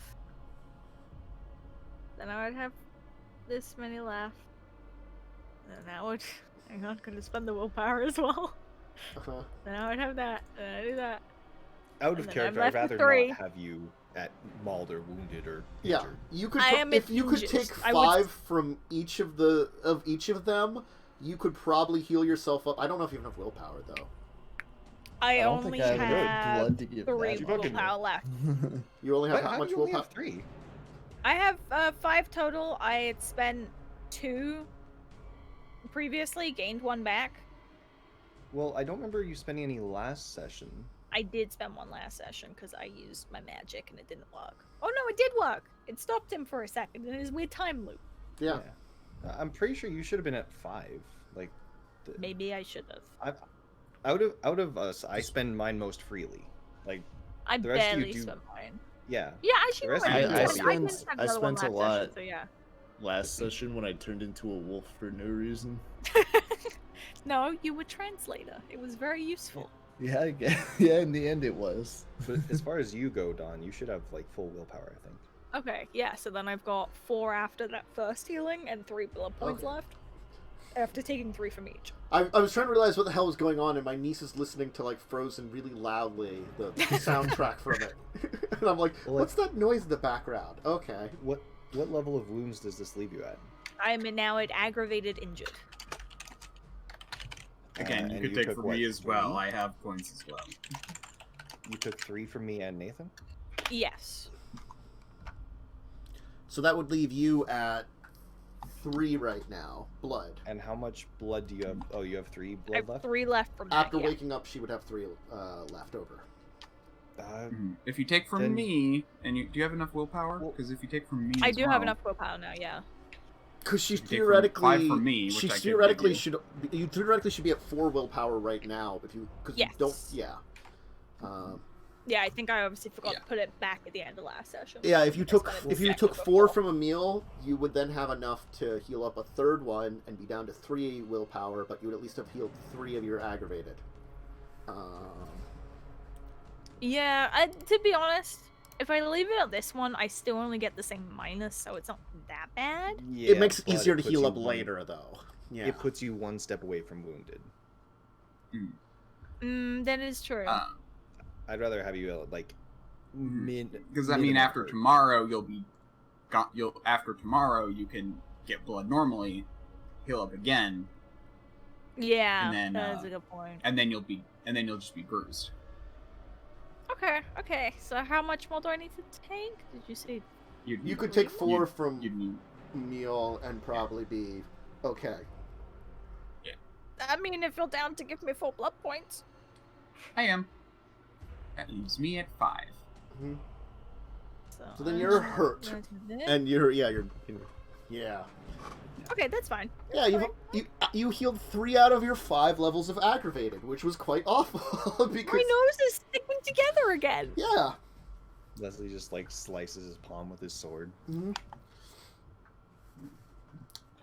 Then I would have this many left. And then I would... I'm not going to spend the willpower as well. Uh-huh. Then I would have that. Then I do that. Out And of then I'm character, I'd left rather with 3. not have you at mauled or wounded or Yeah, injured. you could I am if you could injust. take I would- 5 from each of them, you could probably heal yourself up. I don't know if you have enough willpower though. I don't only think I have enough have blood to give 3 that. fucking- willpower left. You only have But how much do you only willpower? have 3? I have 5 total. I had spent 2 previously, gained 1 back. Well, I don't remember you spending any last session. I did spend 1 last session because I used my magic and it didn't work. Oh no, it did work! It stopped him for a second in his weird time loop. Yeah. I'm pretty sure you should have been at 5. Like, Maybe I should have. out of us, I spend mine most freely. Like, I the rest of you barely do- spent mine. yeah. Yeah, I should The rest know. of you I, do I, it. I, I didn't spent- have I another one spent a last session, lot. so yeah. Last session when I turned into a wolf for no reason. No, you were translator. It was very useful. Yeah, yeah, in the end it was. But as far as you go, Don, you should have like full willpower, I think. Okay, yeah, so then I've got 4 after that first healing and 3 blood points Okay. left. After taking 3 from each. I was trying to realize what the hell was going on, and my niece is listening to like Frozen really loudly, the soundtrack from it, and I'm like, Well, "What's that noise in the background?" Okay. What level of wounds does this leave you at? I am now at aggravated injured. Again, you and could you take took from what, me as well. 3? I have points as well. You took 3 from me and Nathan? Yes. So that would leave you at 3 right now, blood. And how much blood do you have? Oh, you have 3 I blood have left? 3 left from that, After yeah. waking up, she would have 3 left over. If you take from Then- me, and do you have enough willpower? Well- Because if you take from me, I as do have well- enough willpower now, yeah. Because she You take from theoretically, 5 from me, which she I could theoretically give you theoretically should be at 4 willpower right now if you because Yes. you don't. Yeah. Yeah, I think I obviously forgot Yeah. to put it back at the end of last session. Yeah, if you I took spent it if you back took over 4 from a meal, you would then have enough to heal up a third one and be down to 3 willpower, but you would at least have healed 3 of your aggravated. Yeah, to be honest, if I leave it at this one, I still only get the same minus, so it's not that bad. Yeah, it makes it but easier to puts heal you up one- later, though. Yeah. It puts you 1 step away from wounded. That is true. I'd rather have you like Because I mean, minimal after hurt. tomorrow, after tomorrow you can get blood normally, heal up again, yeah, and then, that is a good point. and then you'll just be bruised. Okay, so how much more do I need to take? Did you say? You could take 4 You'd from need meal and probably be okay. I mean, if you're down to give me 4 blood points. I am. That leaves me at 5. Mm-hmm. So then I'm you're hurt, gonna do this. and you're Okay, that's fine. yeah. You healed 3 out of your 5 levels of aggravated, which was quite awful because My nose is sticking together again. yeah. Leslie just like slices his palm with his sword. Mm-hmm.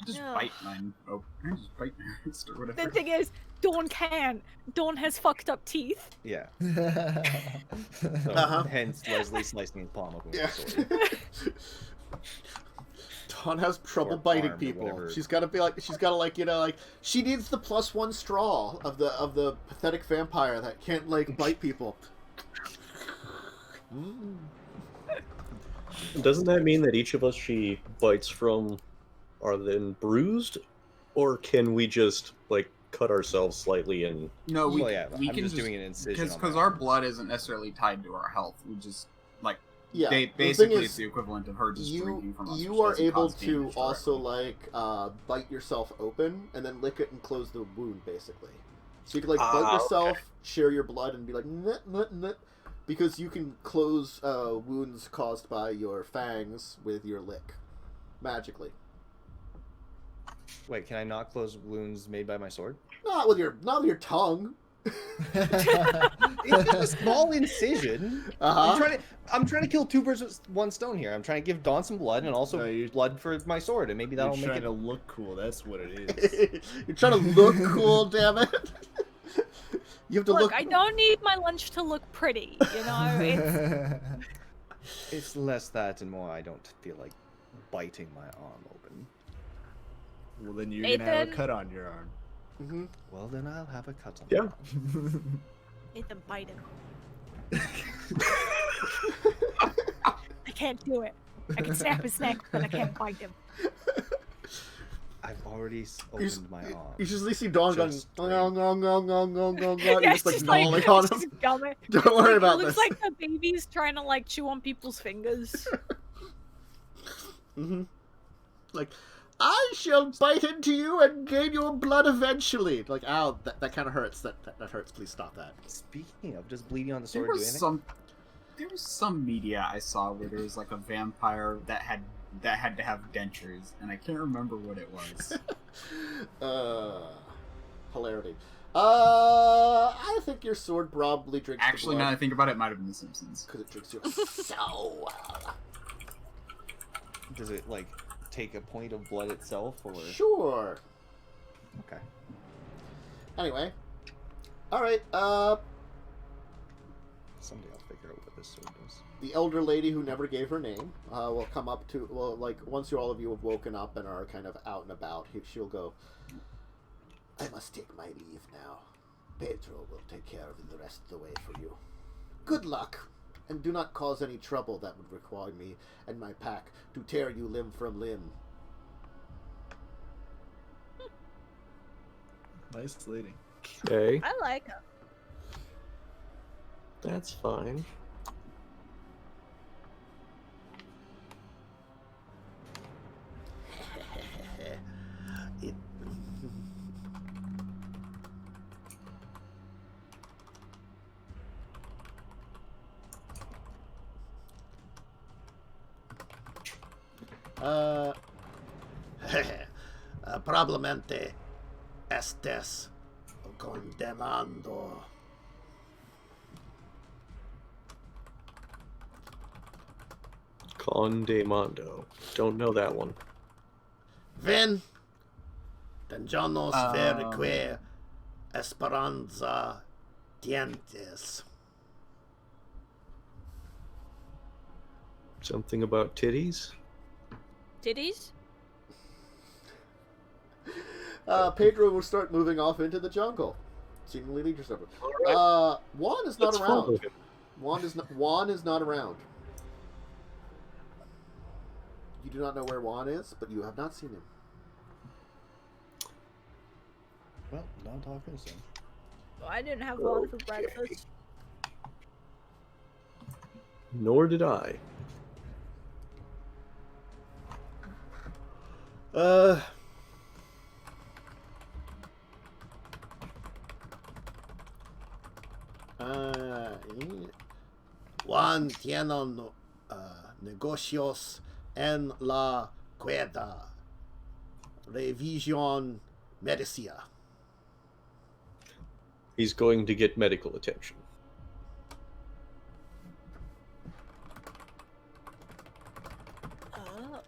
Just Ugh. bite mine. Oh, I just bite my wrist or whatever. The thing is, Dawn can't. Dawn has fucked up teeth. Yeah. Uh-huh. Hence Leslie slicing his palm open with Yeah. his sword. Dawn has trouble Or biting arm or people. whatever. She's got to be like, she needs the +1 straw of the pathetic vampire that can't like bite people. Doesn't that mean that each of us she bites from are then bruised, or can we just like cut ourselves slightly and? No, we, Well, yeah, we I'm can just doing an incision. on because my our arm. blood isn't necessarily tied to our health. We just like Yeah. the thing basically is, it's the equivalent of her just drinking from us. you which are doesn't able cause to damage also directly. like bite yourself open and then lick it and close the wound basically. So you can like bite Ah, yourself, okay. share your blood, and be like nut nut nut, because you can close wounds caused by your fangs with your lick, magically. Wait, can I not close wounds made by my sword? Not with your tongue. It's just a small incision. Uh-huh. I'm trying to kill 2 birds with 1 stone here. I'm trying to give Dawn some blood and also No, you're- blood for my sword, and maybe that'll You're make trying it. to look cool. That's what it is. You're trying to look cool, damn it. You have to Look, look. I don't need my lunch to look pretty, you know? It's... It's less that and more I don't feel like biting my arm open. Well, then you're gonna have a Nathan? cut on your arm. Mhm. Well, then I'll have a cut on Yeah. my arm. Nathan, bite him. I can't do it. I can snap his neck, but I can't bite him. I've already You just- opened my arm. You just see Dawn going, Just You're just like gnawing on him. just gumming. Don't worry Like, about it this. looks like the baby's trying to like chew on people's fingers. Mm-hmm. Like, I shall bite into you and gain your blood eventually. Like, ow, that kind of hurts. That hurts. Please stop that. Speaking of, does bleeding on the There sword do was anything? some media I saw where there was like a vampire that had to have dentures, and I can't remember what it was. Hilarity. I think your sword probably drinks Actually, the now that I blood think about it, it might have been The Simpsons. because it drinks your soul. Does it like take a point of blood itself, or Sure. okay? Anyway. All right. Someday I'll figure out what this sword does. The elder lady who never gave her name will come up to, well, like, once all of you have woken up and are kind of out and about, she'll go, I must take my leave now. Pedro will take care of the rest of the way for you. Good luck, and do not cause any trouble that would require me and my pack to tear you limb from limb. Nice lady. Okay, I like her. that's fine. It... Probablemente estés condemnando. Condemando. Don't know that one. Ven, then yo no verque esperanza dientes. Something about titties? Titties? Pedro will start moving off into the jungle, seemingly lead yourself. Juan is not Let's follow around. him. Juan is not around. You do not know where Juan is, but you have not seen him. Well, not talking soon. Well, I didn't have water for breakfast. Nor did I. Uh. Juan tienen negocios en la cuerda. Revisión Medicia. He's going to get medical attention. Oh.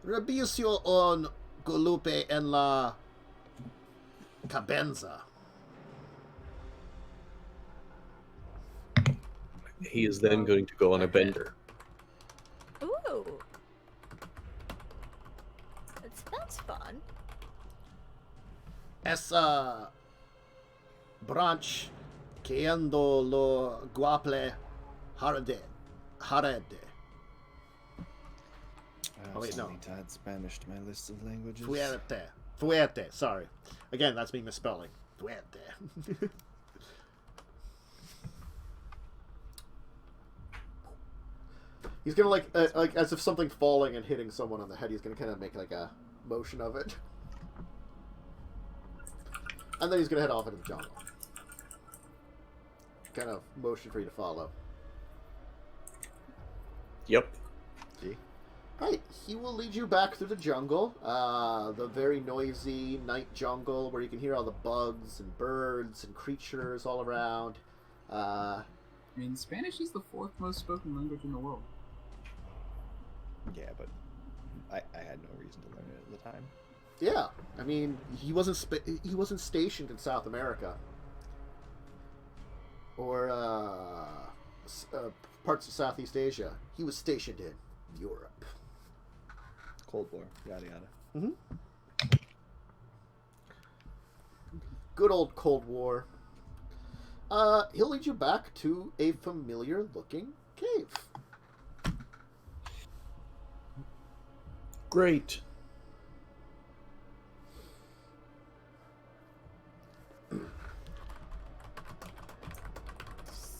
Revisio on Golupe en la Cabenza. He is then going to go on a bender. Ooh. That's fun. Esa branch queendo lo guaple harede. I Oh, wait, no. need to add Spanish to my list of languages. Fuerte. Sorry. Again, that's me misspelling. Fuerte. He's gonna like as if something falling and hitting someone on the head. He's gonna kind of make like a motion of it, and then he's gonna head off into the jungle. Kind of motion for you to follow. Yep. Right, he will lead you back through the jungle, the very noisy night jungle where you can hear all the bugs and birds and creatures all around. I mean, Spanish is the 4th most spoken language in the world. Yeah, but I had no reason to learn it at the time. Yeah, I mean, he wasn't stationed in South America or parts of Southeast Asia. He was stationed in Europe. Cold War, yada yada. Mm-hmm. Good old Cold War. He'll lead you back to a familiar-looking cave. Great.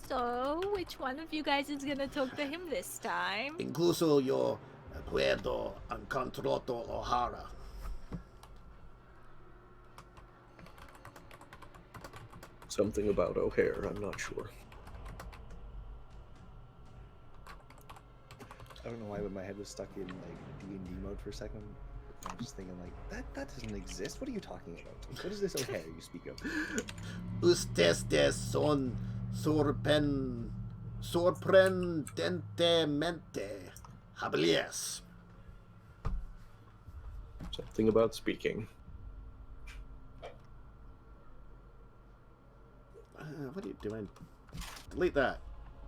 So, which one of you guys is gonna talk to him this time? Incluso yo puedo encontrarlo O'Hara. Something about O'Hare, I'm not sure. I don't know why, but my head was stuck in like D&D mode for a second. I was just thinking like, that doesn't exist. What are you talking about? What is this O'Hare you speak of? Ustedes son sorprendentemente hables. Something about speaking. What are you doing? Delete that.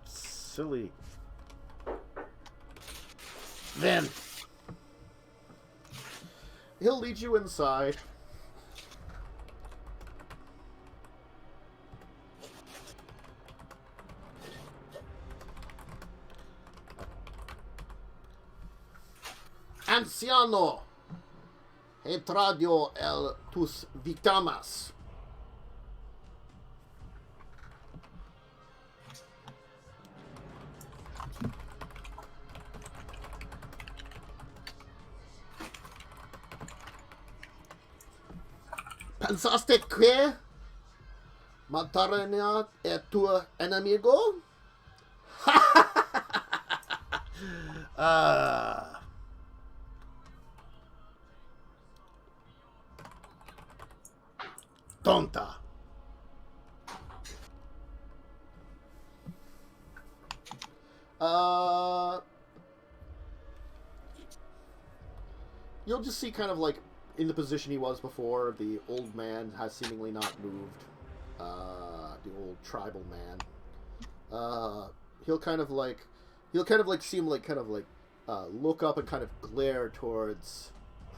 Silly. Then he'll lead you inside. Anciano, he tradio el tus víctimas. ¿Pensaste que mataría a tu enemigo? Tonta. You'll just see kind of like in the position he was before, the old man has seemingly not moved. The old tribal man. He'll kind of like seem like look up and kind of glare towards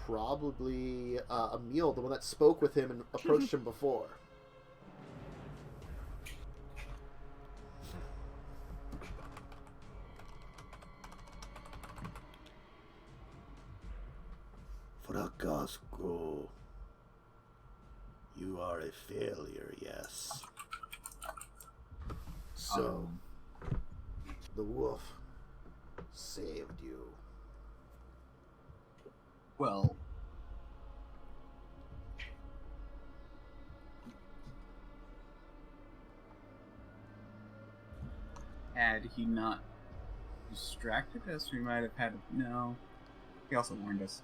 probably Emil, the one that spoke with him and approached him before. Fracasco. You are a failure, yes. So, the wolf saved you. Well, had he not distracted us, we might have had... No. He also warned us.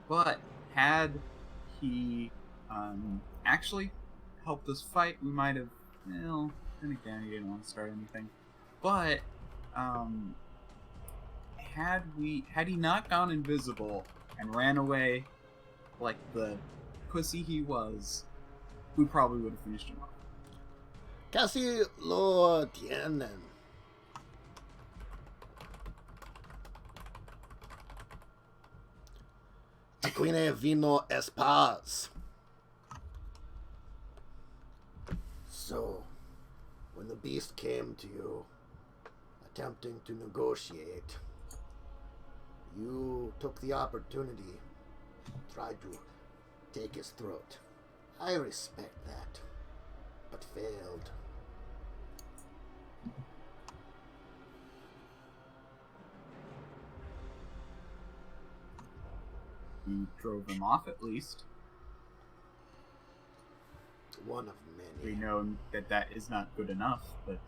But had he actually helped us fight, we might have... Well, then again, he didn't want to start anything. But had he not gone invisible and ran away like the pussy he was, we probably would have finished him off. Casi lo tienen. Quine vino es paz. So, when the beast came to you, attempting to negotiate, you took the opportunity, tried to take his throat. I respect that, but failed. You drove him off at least. One of We many. know that that is not good enough, but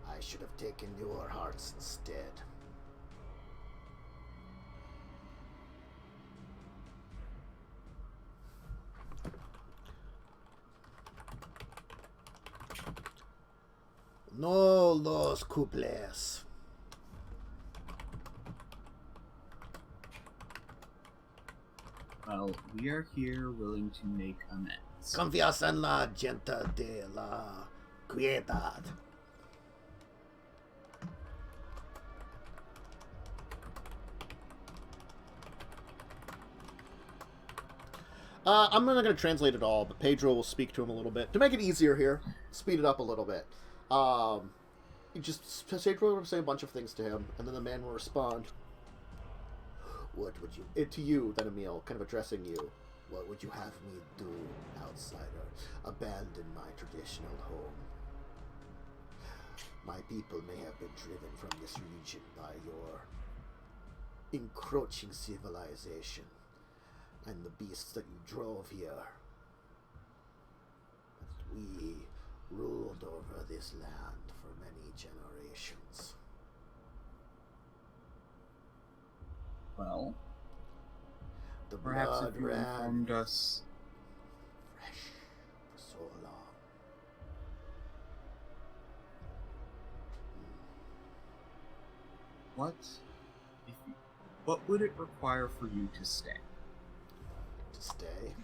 I should have taken your hearts instead. No los cuples. well, we are here willing to make amends. Confianza en la gente de la ciudad. I'm not going to translate it all, but Pedro will speak to him a little bit. To make it easier here, speed it up a little bit. Pedro will say a bunch of things to him, and then the man will respond. What would you... to you, then Emil, kind of addressing you. What would you have me do, outsider? Abandon my traditional home. My people may have been driven from this region by your encroaching civilization and the beasts that you drove here. But we ruled over this land for many generations. Well, The perhaps blood if you ran informed us... fresh for so long. What would it require for you to stay? To stay.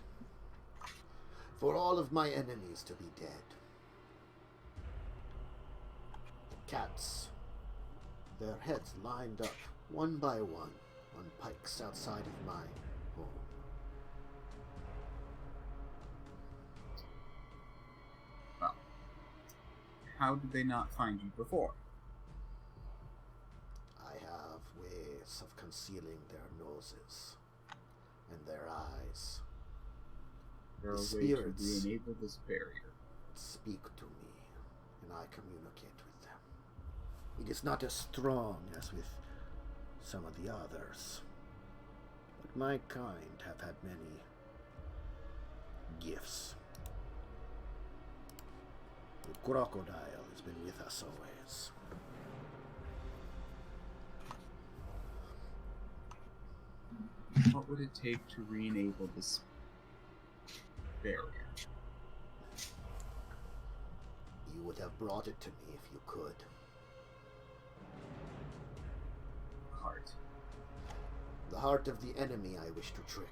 For all of my enemies to be dead. The cats, their heads lined up, one by one, on pikes outside of my home. Well, how did they not find you before? I have ways of concealing their noses and their eyes. There are The ways to spirits. re-enable this barrier. Speak to me, and I communicate with them. It is not as strong as with some of the others, but my kind have had many gifts. The crocodile has been with us always. What would it take to re-enable this barrier? You would have brought it to me if you could. Heart. The heart of the enemy I wish to trick.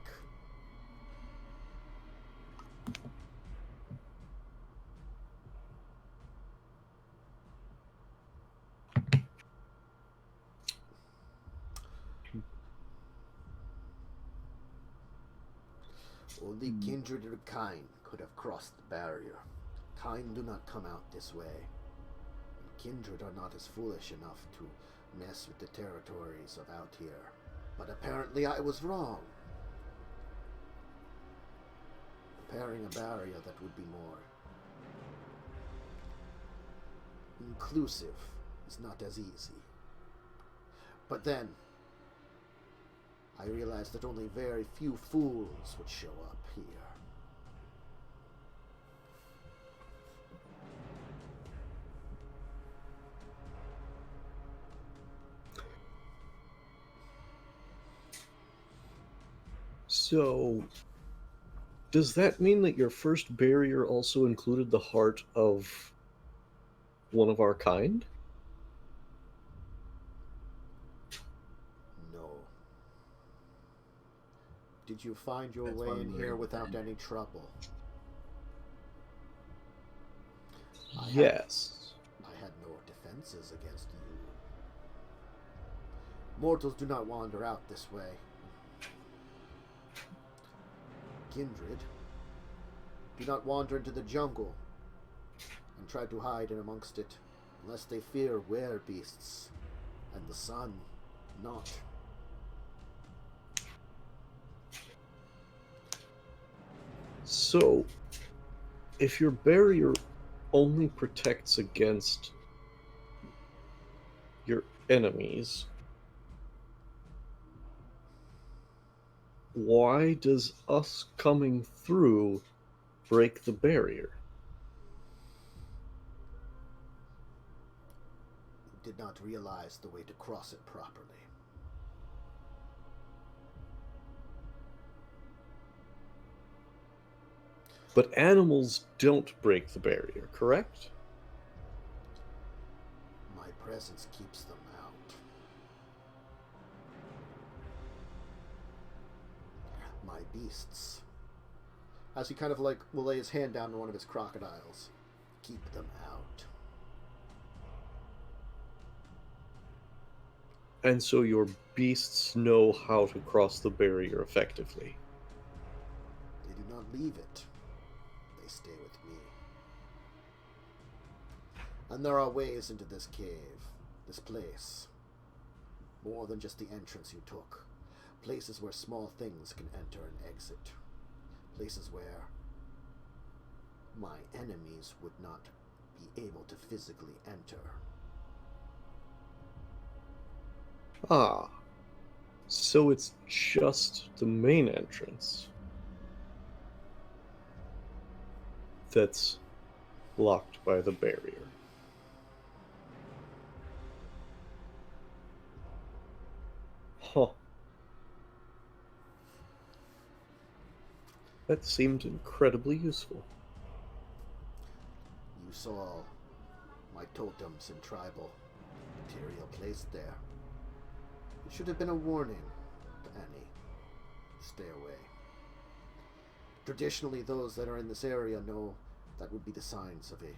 Only kindred of Caine could have crossed the barrier. Caine do not come out this way. And kindred are not as foolish enough to mess with the territories of out here. But apparently I was wrong. Preparing a barrier that would be more inclusive is not as easy. But then, I realized that only very few fools would show up here. So, does that mean that your first barrier also included the heart of one of our kind? No. Did you find your That's way why we in were here able to without enter. any trouble? Yes. I had no defenses against you. Mortals do not wander out this way. Kindred do not wander into the jungle and try to hide in amongst it unless they fear werebeasts and the sun not. So, if your barrier only protects against your enemies, why does us coming through break the barrier? Did not realize the way to cross it properly. But animals don't break the barrier, correct? My presence keeps them out. My beasts. As he kind of like will lay his hand down on one of his crocodiles. Keep them out. And so your beasts know how to cross the barrier effectively. They do not leave it. They stay with me. And there are ways into this cave, this place. More than just the entrance you took. Places where small things can enter and exit. Places where my enemies would not be able to physically enter. Ah, so it's just the main entrance that's blocked by the barrier. Huh. That seemed incredibly useful. You saw my totems and tribal material placed there. It should have been a warning to any. Stay away. Traditionally, those that are in this area know that would be the signs of a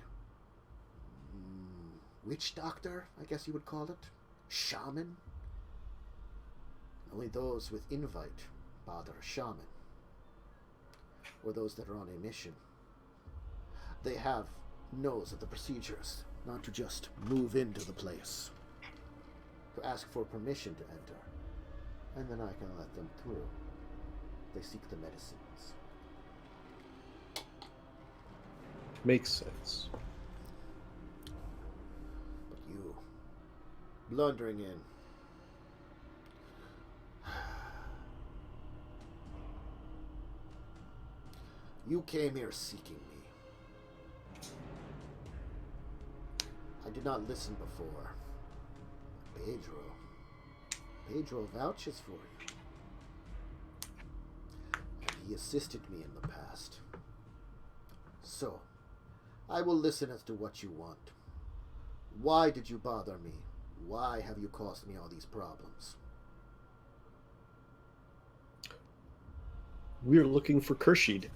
witch doctor, I guess you would call it. Shaman. Only those with invite bother a shaman. Or those that are on a mission. They have knows of the procedures, not to just move into the place. To ask for permission to enter, and then I can let them through. They seek the medicines. Makes sense. But you, blundering in. You came here seeking me. I did not listen before. Pedro vouches for you. And he assisted me in the past. So, I will listen as to what you want. Why did you bother me? Why have you caused me all these problems? We're looking for Kurshid.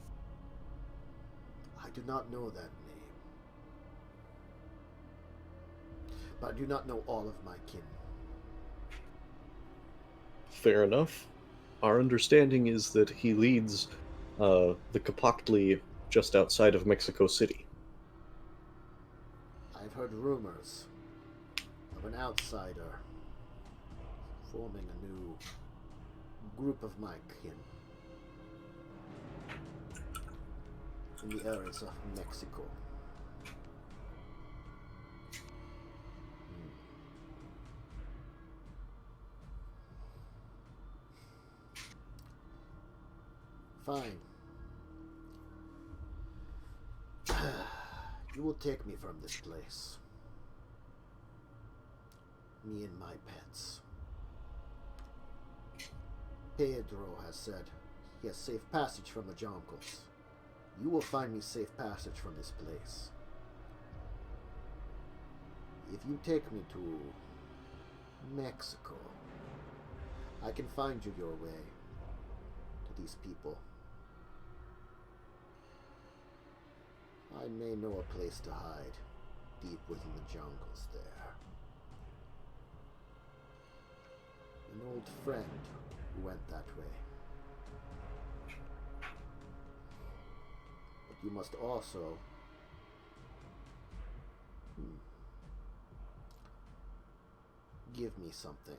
I do not know that name. But I do not know all of my kin. Fair enough. Our understanding is that he leads the Capactli just outside of Mexico City. I've heard rumors of an outsider forming a new group of my kin in the areas of Mexico. Fine. You will take me from this place. Me and my pets. Pedro has said he has safe passage from the jungles. You will find me safe passage from this place. If you take me to Mexico, I can find you your way to these people. I may know a place to hide deep within the jungles there. An old friend who went that way. But you must also give me something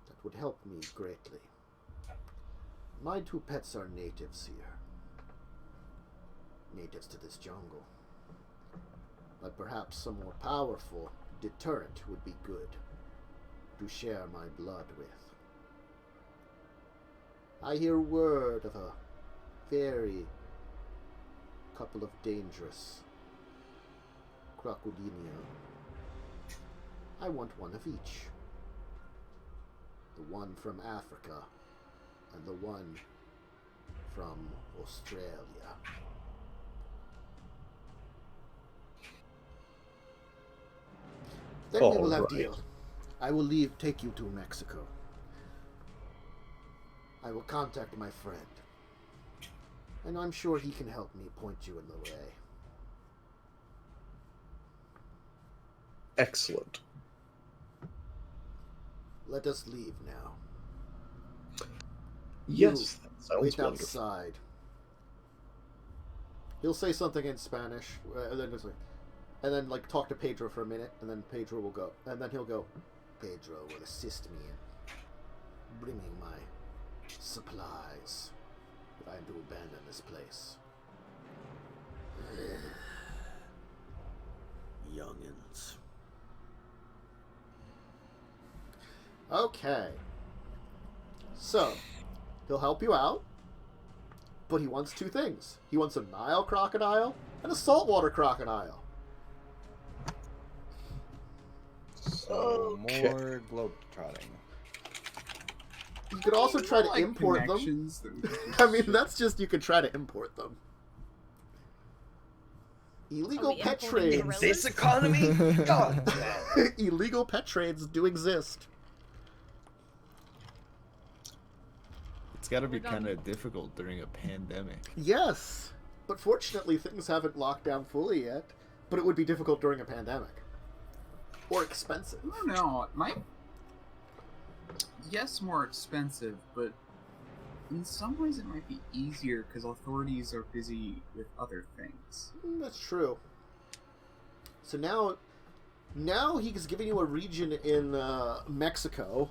that would help me greatly. My two pets are natives here. Natives to this jungle. But perhaps some more powerful deterrent would be good to share my blood with. I hear word of a very couple of dangerous crocodilian. I want one of each. The one from Africa and the one from Australia. Then we will have deal. I will take you to Mexico. I will contact my friend. And I'm sure he can help me point you in the way. Excellent. Let us leave now. Yes, that sounds wait wonderful. outside. He'll say something in Spanish, and then like talk to Pedro for a minute, and then Pedro will go, and then he'll go. Pedro will assist me in bringing my supplies if I am to abandon this place. Youngins. Okay. So, he'll help you out, but he wants two things. He wants a Nile crocodile and a saltwater crocodile. So Okay. more globetrotting. You could also try to Like import them. connections that we could I mean, that's just, you could try to import them. Illegal we pet importing trades. gorillas? This economy? God. Illegal pet trades do exist. It's got to be We're done. kind of difficult during a pandemic. Yes, but fortunately things haven't locked down fully yet. But it would be difficult during a pandemic. Or expensive. I don't know. It might. Yes, more expensive, but in some ways it might be easier because authorities are busy with other things. That's true. So now he's giving you a region in Mexico,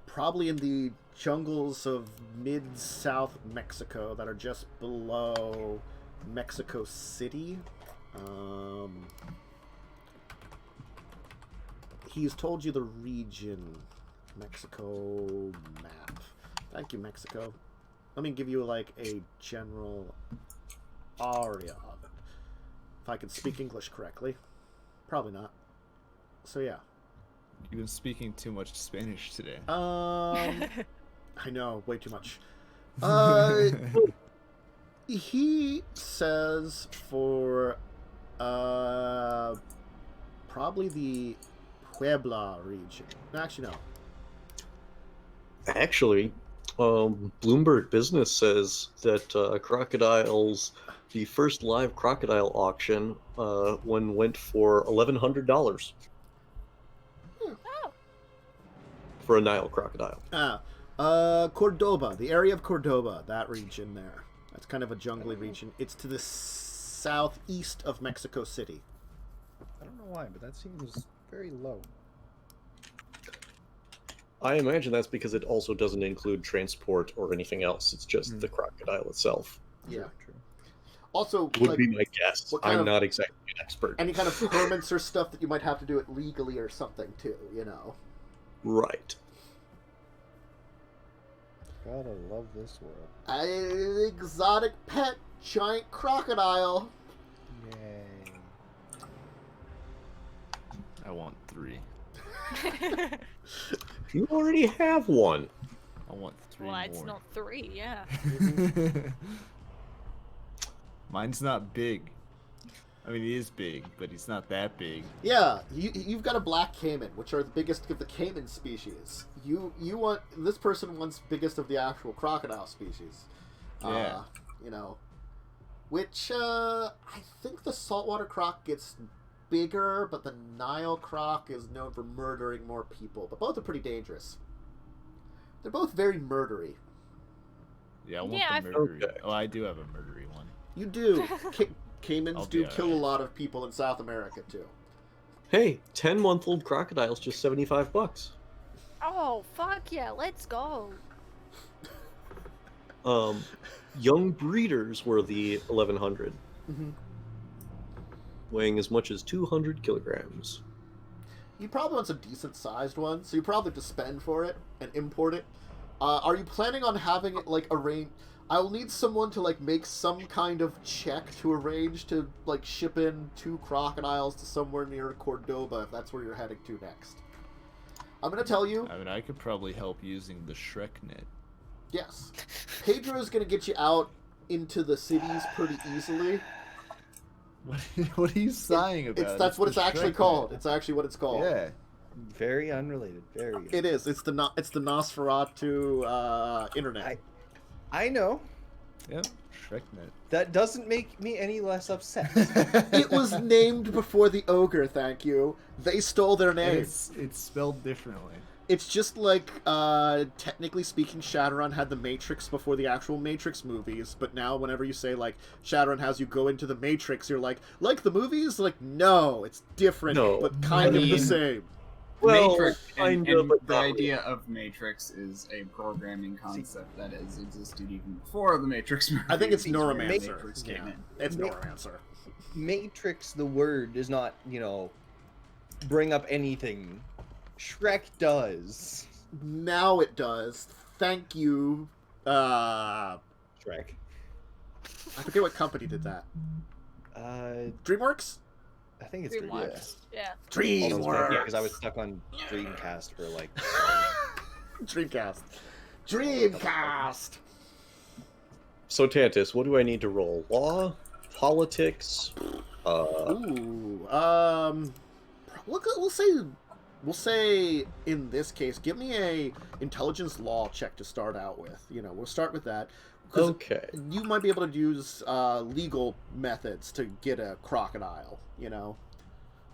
probably in the jungles of mid-south Mexico that are just below Mexico City. He's told you the region. Mexico map. Thank you, Mexico. Let me give you like a general area of it. If I can speak English correctly. Probably not. So yeah. You've been speaking too much Spanish today. I know, way too much. He says for probably the Puebla region. Actually, no. Actually, Bloomberg Business says that crocodiles, the first live crocodile auction, went for $1,100 Oh, for a Nile crocodile. Cordoba, the area of Cordoba, that region there. That's kind of a jungly region. It's to the southeast of Mexico City. I don't know why, but that seems very low. I imagine that's because it also doesn't include transport or anything else. It's just the crocodile itself. Yeah. True. Also, Would like, be my guess. what kind I'm of- not exactly an expert. any kind of permits or stuff that you might have to do it legally or something too, you know. Right. Gotta love this world. An exotic pet giant crocodile. Yay. I want 3. You already have one. I want 3 Well, more. it's not 3, yeah. Mine's not big. I mean, he is big, but he's not that big. Yeah, you've got a black caiman, which are the biggest of the caiman species. You want this person wants biggest of the actual crocodile species. Yeah. You know, which I think the saltwater croc gets bigger, but the Nile croc is known for murdering more people. But both are pretty dangerous. They're both very murdery. Yeah, I want Yeah, the I've- murdery. Okay. Oh, I do have a murdery one. You do. Caimans I'll do be kill a alright. lot of people in South America too. Hey, 10-month-old crocodile's just $75. Oh, fuck yeah, let's go. Young breeders were the 1100, Mm-hmm. weighing as much as 200 kilograms. You probably want some decent sized one, so you probably have to spend for it and import it. Are you planning on having it like arrange? I'll need someone to like make some kind of check to arrange to like ship in 2 crocodiles to somewhere near Cordoba if that's where you're heading to next. I'm gonna tell you, I mean, I could probably help using the Shrek net. yes, Pedro's gonna get you out into the cities pretty easily. What are you sighing about? That's what it's the actually Shrek called. net. It's actually what it's called. Yeah. Very unrelated. Very. It is. It's the Nosferatu internet. I know. Yep. Shrek net. That doesn't make me any less upset. It was named before the ogre, thank you. They stole their And name. it's spelled differently. It's just like, technically speaking, Shadowrun had the Matrix before the actual Matrix movies, but now whenever you say, like, Shadowrun has you go into the Matrix, you're like the movies? Like, no, it's different, No. but kind I of the mean- same. Well, Matrix and kinda, but the not idea of Matrix is a programming concept that has existed even before the Matrix movie. I think it's before Neuromancer. Matrix came Yeah, in. it's Neuromancer. Matrix, the word, does not, bring up anything. Shrek does. Now it does. Thank you. I Shrek. forget what company did that. DreamWorks? I think it's DreamWorks. Yeah. DreamWorks. Yeah, because I was stuck on Dreamcast for like. Dreamcast. Dreamcast. So, Tantus, what do I need to roll? Law? Politics? Ooh. We'll say in this case, give me a intelligence law check to start out with. We'll start with that. 'Cause Okay. you might be able to use legal methods to get a crocodile.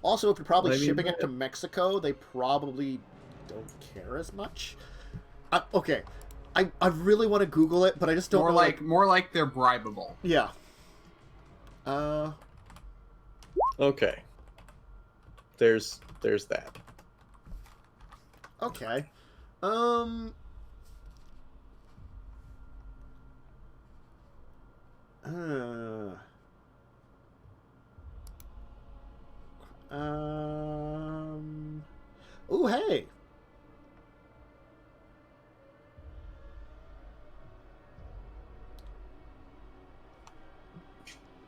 Also, if you're probably I mean, shipping it to Mexico, they probably don't care as much. Okay, I really want to Google it, but I just don't know. More like they're bribable. Yeah. Okay. There's that. Okay. Oh, hey.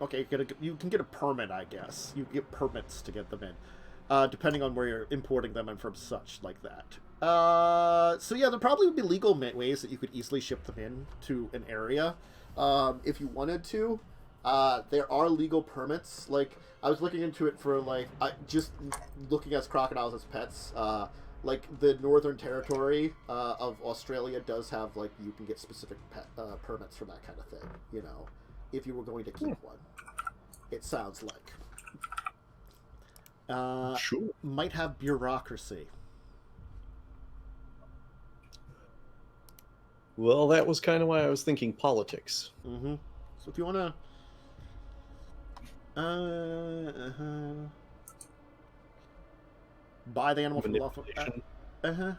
Okay, you can get a permit, I guess. You get permits to get them in, depending on where you're importing them and from such like that. So yeah, there probably would be legal ways that you could easily ship them in to an area, if you wanted to. There are legal permits. Like, I was looking into it for just looking at crocodiles as pets. Like the Northern Territory of Australia does have you can get specific permits for that kind of thing. If you were going to keep one, it sounds like. Sure. Might have bureaucracy. Well, that was kind of why I was thinking politics. Mm-hmm. So if you want to buy the animal from lawful. Manipulation.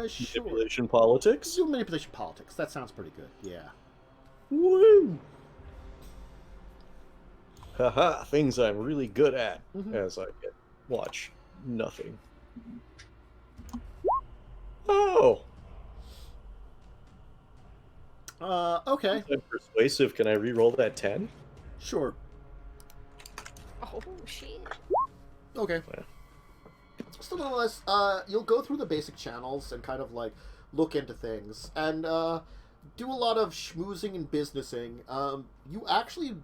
Sure. Manipulation politics. Do manipulation politics. That sounds pretty good. Yeah. Woo! Haha, things I'm really good at as I watch nothing. Oh! Okay, I'm persuasive. Can I re-roll that 10? sure. Oh shit. Okay. Yeah. So nonetheless, you'll go through the basic channels and kind of like look into things and do a lot of schmoozing and businessing. You actually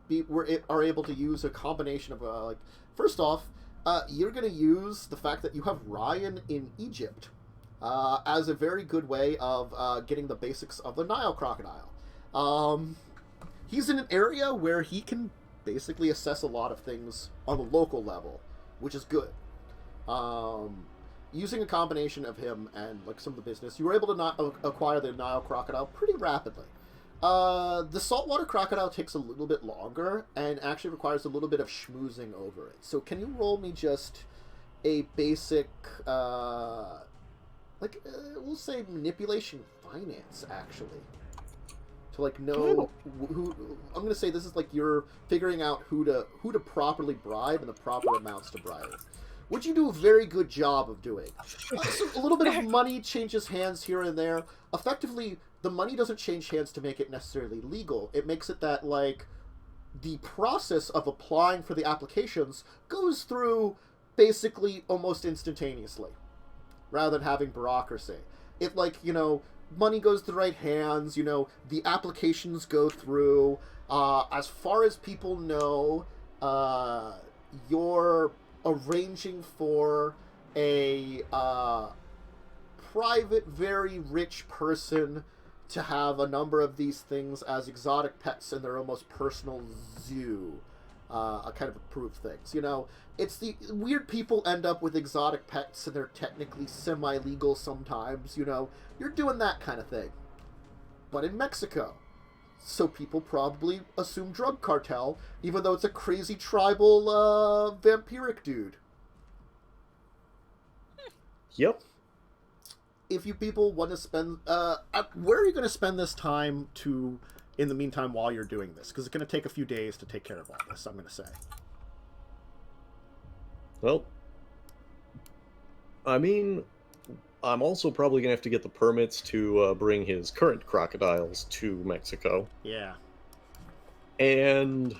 are able to use a combination of like, first off, you're going to use the fact that you have Ryan in Egypt as a very good way of getting the basics of the Nile crocodile. He's in an area where he can basically assess a lot of things on the local level, which is good. Using a combination of him and like some of the business, you were able to not acquire the Nile crocodile pretty rapidly. The saltwater crocodile takes a little bit longer and actually requires a little bit of schmoozing over it. So can you roll me just a basic, we'll say manipulation finance, actually. To like know who I'm gonna say this is like you're figuring out who to properly bribe and the proper amounts to bribe. Which you do a very good job of doing. So a little bit of money changes hands here and there. Effectively, the money doesn't change hands to make it necessarily legal. It makes it that, like, the process of applying for the applications goes through basically almost instantaneously, rather than having bureaucracy. It, like, you know, money goes to the right hands, you know, the applications go through. As far as people know, you're arranging for a private, very rich person to have a number of these things as exotic pets in their almost personal zoo. A kind of approved things. You know, it's the weird people end up with exotic pets and they're technically semi-legal sometimes, you know. You're doing that kind of thing. But in Mexico. So people probably assume drug cartel, even though it's a crazy tribal, vampiric dude. Yep. If you people want to spend, where are you going to spend this time in the meantime while you're doing this? Because it's going to take a few days to take care of all this, I'm going to say. Well, I mean, I'm also probably going to have to get the permits to bring his current crocodiles to Mexico. Yeah. And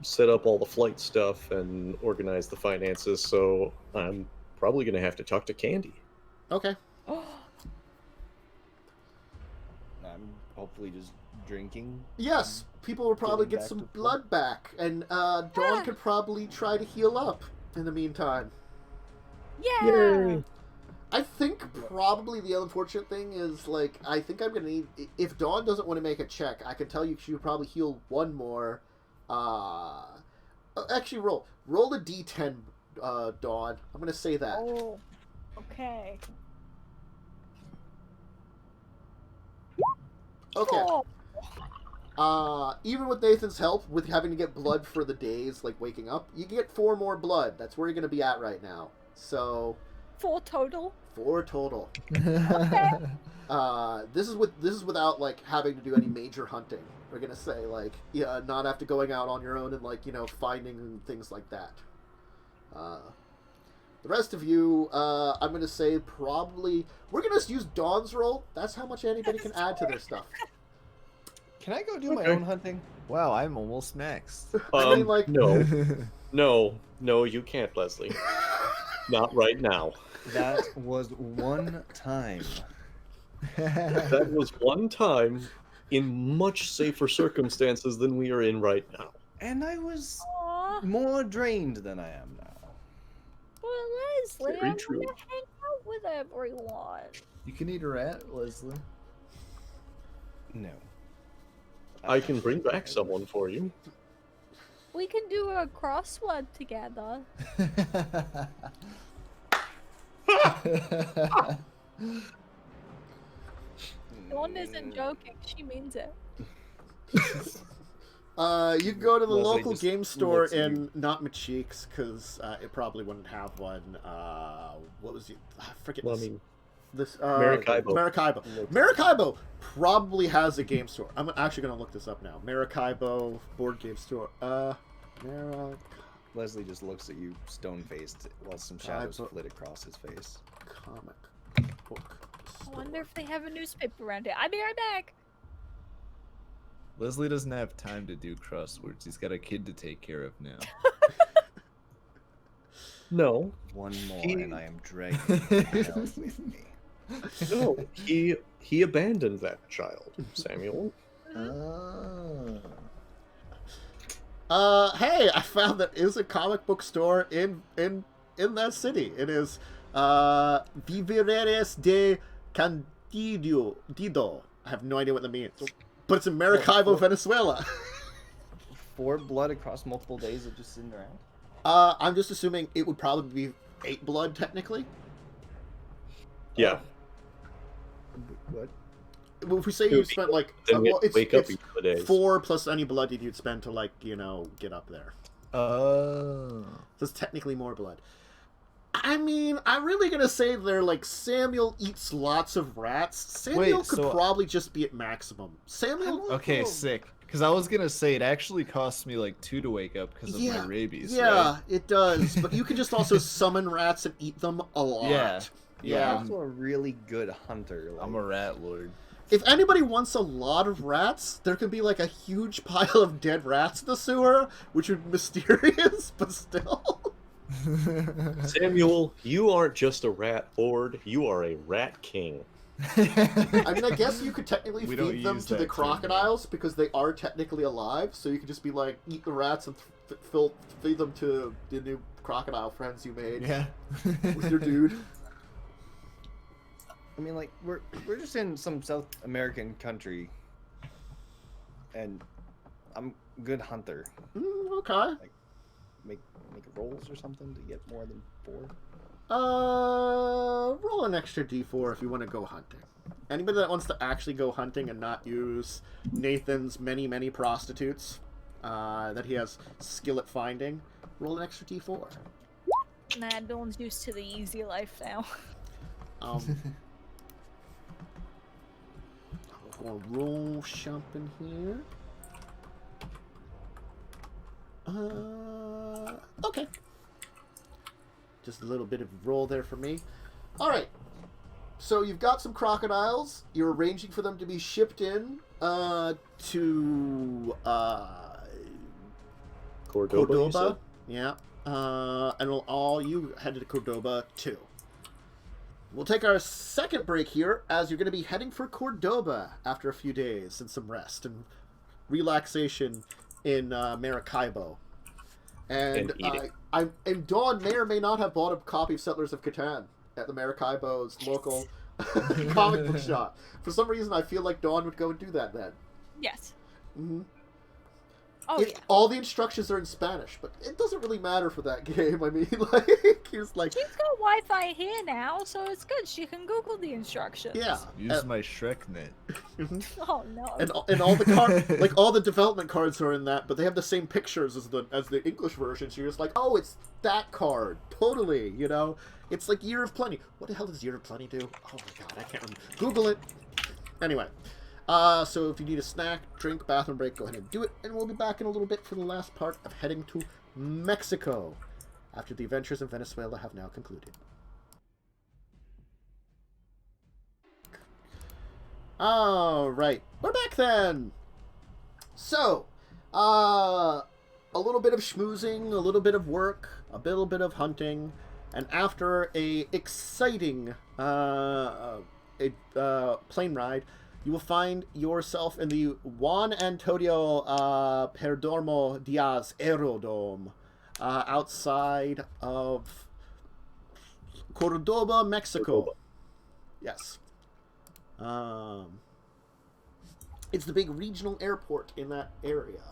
set up all the flight stuff and organize the finances, so I'm probably going to have to talk to Candy. Okay. I'm hopefully just drinking. Yes, people will probably Getting get back some to blood back, and Dawn could probably try to heal up in the meantime. Yeah. Yay! I think probably the unfortunate thing is, like, I think I'm going to need... If Dawn doesn't want to make a check, I can tell you she would probably heal one more. Actually, roll a d10, Dawn. I'm going to say that. Oh, okay. Okay. Oh. Even with Nathan's help, with having to get blood for the days, like waking up, you can get 4 more blood. That's where you're going to be at right now. So... 4 total. 4 total. Okay. This is without like having to do any major hunting. We're gonna say like not after going out on your own and like finding things like that. The rest of you, I'm gonna say probably we're gonna use Dawn's roll. That's how much anybody can add to their stuff. Can I go do my own hunting? Wow, I'm almost maxed. I mean, like No, you can't, Leslie. Not right now. That was one time. That was one time in much safer circumstances than we are in right now. And I was Aw. more drained than I am now. Well, Leslie, Very I'm true. gonna hang out with everyone. You can eat a rat, Leslie. No. I can bring back someone for you. We can do a crossword together. Dawn isn't joking. She means it. You can go to the Leslie local just game store looks at in not Macheeks because it probably wouldn't have one. What was it? I forget. Well, I this. mean, This Maracaibo. Maracaibo probably has a game store. I'm actually gonna look this up now. Maracaibo board game store. Leslie just looks at you stone-faced while some shadows Maracaibo. flit across his face. Comic book I store. wonder if they have a newspaper around it. I'll be right back. Leslie doesn't have time to do crosswords. He's got a kid to take care of now. No, One more, He- and I am dragging the hell with me. no, he abandoned that child, Samuel. Hey, I found that is a comic book store in that city. It is Viveres de Candido. I have no idea what that means, but it's in Maracaibo, Venezuela. 4 blood across multiple days of just sitting around. I'm just assuming it would probably be 8 blood technically. Yeah. What? If we say you spent like Then well, it's, wake up it's each of the days. 4 plus any blood you'd spend to like get up there. Oh. So it's technically more blood. I mean, I'm really gonna say they're like Samuel eats lots of rats. Samuel Wait, could so- probably just be at maximum. Samuel, Okay, sick. Because I was gonna say it actually costs me like 2 to wake up because of my rabies. yeah, right? it does. But you can just also summon rats and eat them a lot. Yeah. He's Yeah. also a really good hunter. Like, I'm a rat lord. If anybody wants a lot of rats, there could be like a huge pile of dead rats in the sewer, which would be mysterious, but still. Samuel, you aren't just a rat lord, you are a rat king. I mean, I guess you could technically We don't feed them use to the that term, crocodiles because they are technically alive. So you could just be like, eat the rats and feed them to the new crocodile friends you made Yeah. with your dude. I mean, like we're just in some South American country, and I'm a good hunter. Okay. Make rolls or something to get more than 4. Roll an extra d4 if you want to go hunting. Anybody that wants to actually go hunting and not use Nathan's many prostitutes that he has skill at finding, roll an extra d4. Nah, no one's used to the easy life now. I'm gonna roll something here. Okay. Just a little bit of roll there for me. Alright. So you've got some crocodiles. You're arranging for them to be shipped in to Cordoba, you said? Cordoba. Yeah. And we'll all you headed to Cordoba too. We'll take our second break here as you're going to be heading for Cordoba after a few days and some rest and relaxation in Maracaibo. And eating. and Dawn may or may not have bought a copy of Settlers of Catan at the Maracaibo's local comic book shop. For some reason, I feel like Dawn would go and do that then. Yes. Mm-hmm. Oh, yeah. All the instructions are in Spanish, but it doesn't really matter for that game. I mean, like, he's like, She's got Wi-Fi here now, so it's good. She can Google the instructions. yeah. Use my ShrekNet. Oh, no. And all the like all the development cards are in that, but they have the same pictures as the English version. So you're just like, oh, it's that card, totally. It's like Year of Plenty. What the hell does Year of Plenty do? Oh my god, I can't remember. Google it. Anyway. So if you need a snack, drink, bathroom break, go ahead and do it. And we'll be back in a little bit for the last part of heading to Mexico after the adventures in Venezuela have now concluded. Alright, we're back then! So, a little bit of schmoozing, a little bit of work, a little bit of hunting, and after a exciting plane ride, you will find yourself in the Juan Antonio Perdomo Diaz Aerodrome outside of Cordoba, Mexico. Cordoba. Yes. It's the big regional airport in that area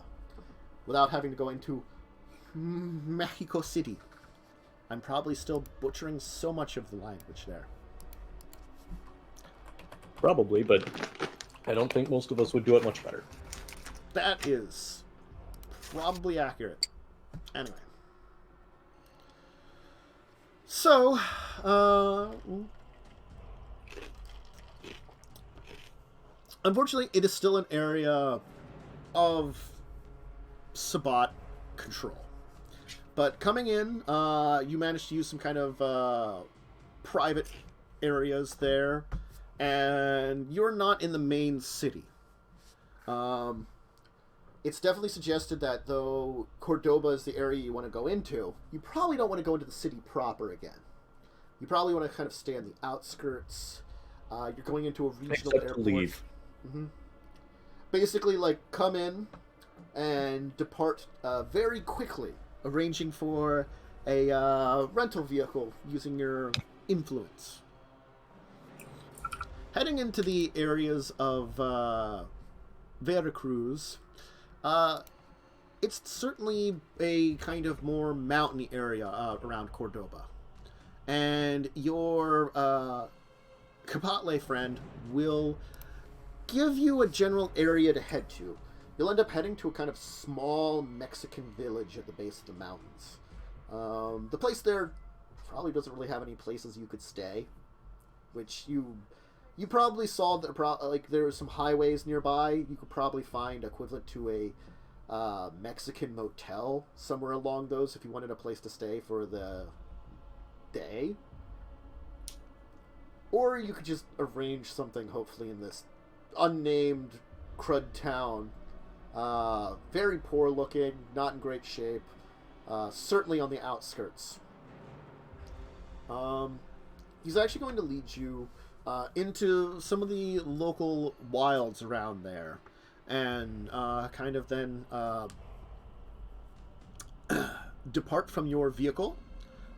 without having to go into Mexico City. I'm probably still butchering so much of the language there. Probably, but I don't think most of us would do it much better. That is probably accurate. Anyway. So, unfortunately, it is still an area of Sabbat control. But coming in, you managed to use some kind of private areas there, and you're not in the main city. it's definitely suggested that though Cordoba is the area you want to go into, you probably don't want to go into the city proper again. You probably want to kind of stay on the outskirts. You're going into a regional Except airport. to leave. Mm-hmm. Basically, like, come in and depart very quickly, arranging for a rental vehicle using your influence. Heading into the areas of Veracruz, it's certainly a kind of more mountainy area around Cordoba. And your Capactli friend will give you a general area to head to. You'll end up heading to a kind of small Mexican village at the base of the mountains. The place there probably doesn't really have any places you could stay, which you probably saw that like there are some highways nearby. You could probably find equivalent to a Mexican motel somewhere along those if you wanted a place to stay for the day. Or you could just arrange something, hopefully, in this unnamed crud town. Very poor looking, not in great shape. Certainly on the outskirts. He's actually going to lead you into some of the local wilds around there. And kind of then depart from your vehicle,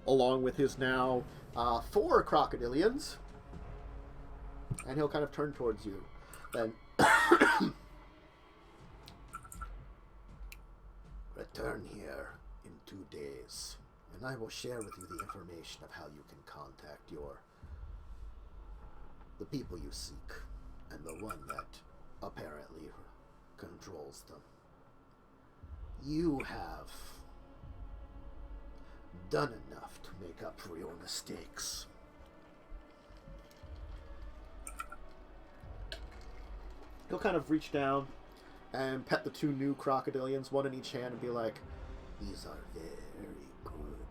along with his now 4 crocodilians. And he'll kind of turn towards you. Then return here in 2 days, and I will share with you the information of how you can contact the people you seek, and the one that apparently controls them. You have done enough to make up for your mistakes. He'll kind of reach down and pet the 2 new crocodilians, one in each hand, and be like, "These are very good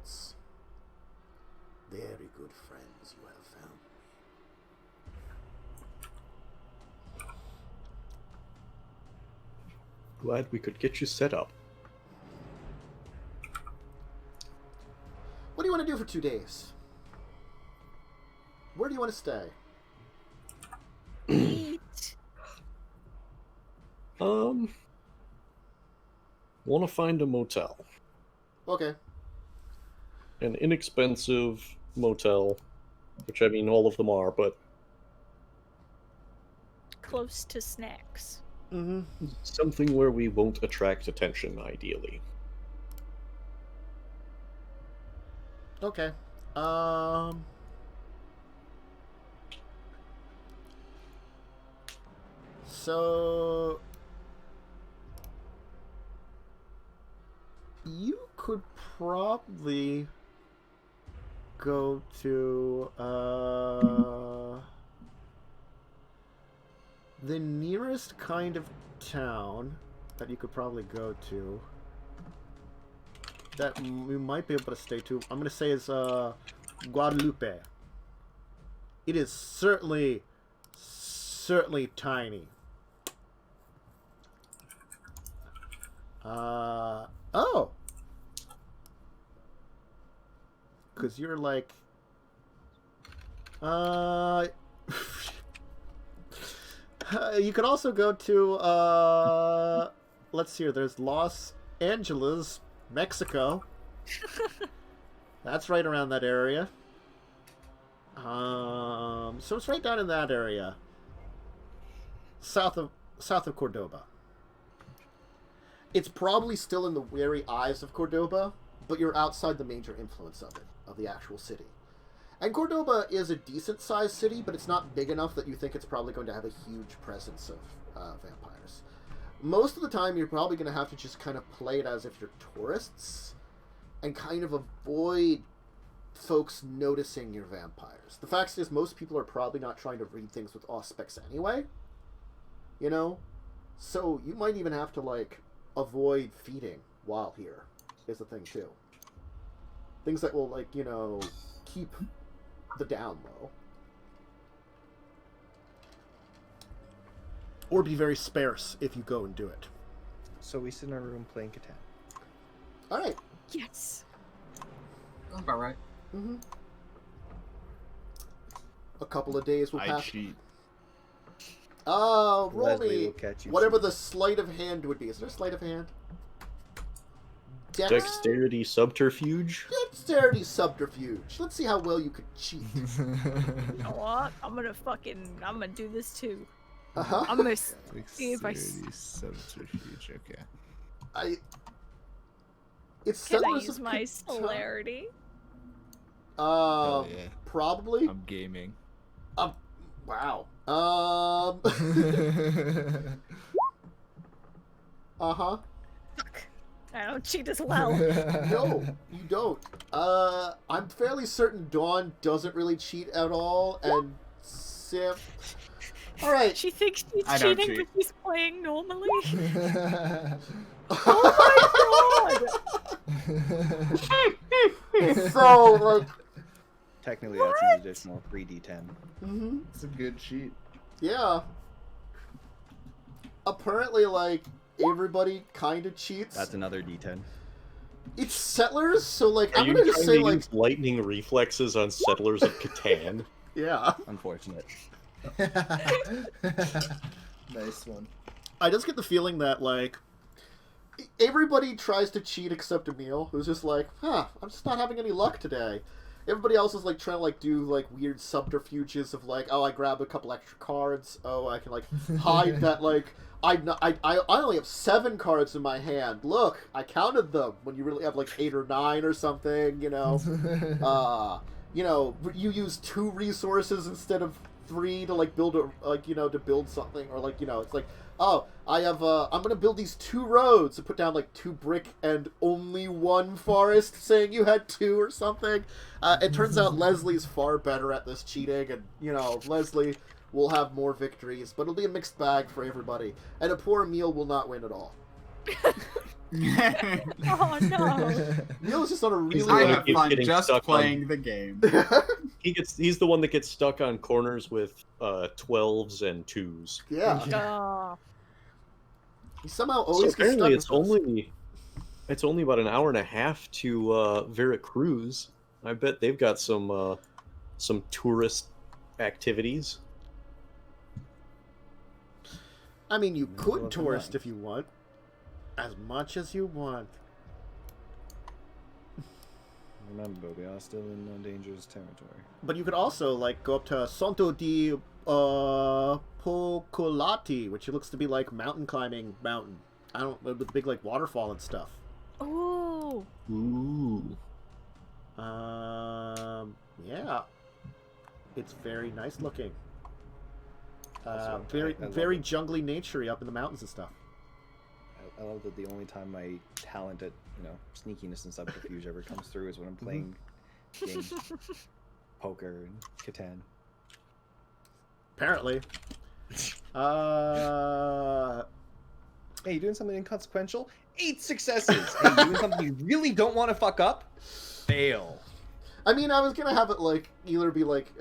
pets. Very good friends you have found me." Glad we could get you set up. What do you want to do for 2 days? Where do you want to stay? Eat. Want to find a motel. Okay. An inexpensive motel, which I mean all of them are, but Close to snacks. Mm-hmm. something where we won't attract attention, ideally. Okay. So you could probably go to the nearest kind of town that you could probably go to that we might be able to stay to. I'm gonna say is Guadalupe. It is certainly tiny. Oh, because you're like you could also go to let's see here, there's Los Angeles, Mexico. That's right around that area. So it's right down in that area, south of Cordoba. It's probably still in the wary eyes of Cordoba, but you're outside the major influence of it, of the actual city. And Cordoba is a decent-sized city, but it's not big enough that you think it's probably going to have a huge presence of vampires. Most of the time, you're probably going to have to just kind of play it as if you're tourists and kind of avoid folks noticing your vampires. The fact is, most people are probably not trying to read things with auspex anyway, you know? So you might even have to, like, avoid feeding while here, is the thing, too. Things that will, like, you know, keep the down low. Or be very sparse if you go and do it. So we sit in our room playing Catan. All right. Yes. That's about right. Mm-hmm. A couple of days will I pass. cheat. Roll Leslie me will catch you whatever cheating. the sleight of hand would be. Is there a sleight of hand? Dexterity subterfuge. Dexterity subterfuge. Let's see how well you could cheat. You know what? I'm gonna do this too. Uh-huh. I'm gonna see if I. Dexterity subterfuge. Okay. It's Can I settlers use of my Catan. celerity? Hell yeah. Probably. I'm gaming. Wow. Uh-huh. Fuck. I don't cheat as well. No, you don't. I'm fairly certain Dawn doesn't really cheat at all, and Sam... Alright. She thinks she's I don't cheating, cheat. but she's playing normally. Oh my god! So, like... Technically, that's an additional 3d10. Mm-hmm. It's a good cheat. Yeah. Apparently, like, everybody kind of cheats. That's another d10. It's settlers, so, like, Are I'm you gonna just trying say, to like... use lightning reflexes on settlers of Catan? Yeah. Unfortunate. Nice one. I just get the feeling that, like, everybody tries to cheat except Emil, who's just like, I'm just not having any luck today. Everybody else is, like, trying to, like, do, like, weird subterfuges of, like, oh, I grab a couple extra cards. Oh, I can, like, hide that, like, I only have 7 cards in my hand. Look, I counted them when you really have, like, 8 or 9 or something, you know. You know, you use 2 resources instead of 3 to, like, build a, like, you know, to build something. Or, like, you know, it's like, oh, I have, I'm gonna build these 2 roads and put down, like, 2 brick and only 1 forest, saying you had 2 or something. It turns out Leslie's far better at this cheating, and, you know, Leslie will have more victories, but it'll be a mixed bag for everybody. And a poor Emil will not win at all. Oh no. Emil's just on a really... I gonna have keep fun getting just stuck playing the game. He's the one that gets stuck on corners with 12s and 2s. Yeah. Oh. He somehow So always gets apparently stuck with it's only about an hour and a half to Veracruz. I bet they've got some tourist activities. I mean, you could Well, tourist come on. if you want. As much as you want. Remember, we are still in dangerous territory. But you could also, like, go up to Santo di Pocolati, which looks to be like mountain climbing mountain. I don't with the big, like, waterfall and stuff. Ooh. Ooh. Yeah. It's very nice looking. Also, Very I love very it. jungly naturey up in the mountains and stuff. I love that the only time my talent at, sneakiness and subterfuge ever comes through is when I'm playing games, poker and Catan. Apparently. Hey, you doing something inconsequential? 8 successes! Hey, you doing something you really don't want to fuck up? Fail. I mean, I was gonna have it, like, either be, like,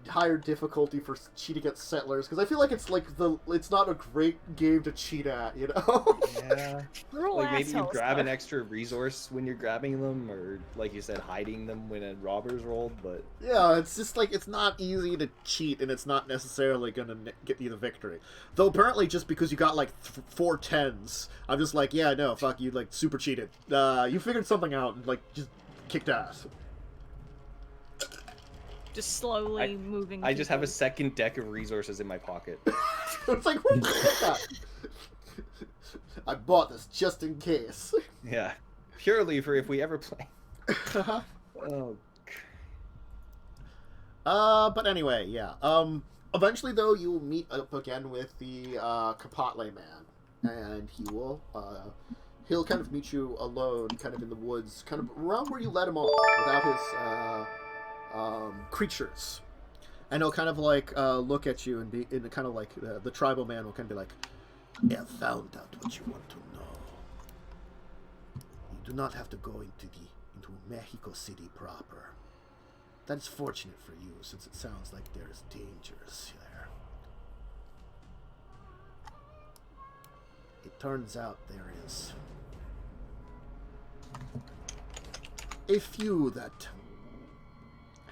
higher difficulty for cheating at settlers, because I feel like it's, like, it's not a great game to cheat at, you know? Yeah. We're all Like, maybe you assholes, grab an though. extra resource when you're grabbing them, or, like you said, hiding them when a robber's rolled, but... Yeah, it's just, like, it's not easy to cheat, and it's not necessarily gonna get you the victory. Though, apparently, just because you got, like, 4 10s, I'm just like, yeah, no, fuck, you, like, super cheated. You figured something out, and, like, just kicked ass. Just slowly moving. I just have a people. second deck of resources in my pocket. It's like, where did you get that? I bought this just in case. Yeah. Purely for if we ever play. Oh. But anyway, yeah. Eventually, though, you will meet up again with the Capactli man, and he'll kind of meet you alone, kind of in the woods, kind of around where you let him off, without his creatures, and he'll kind of like look at you and be in kind of like the tribal man will kind of be like, "I have found out what you want to know. You do not have to go into Mexico City proper. That is fortunate for you, since it sounds like there is dangers there. It turns out there is a few that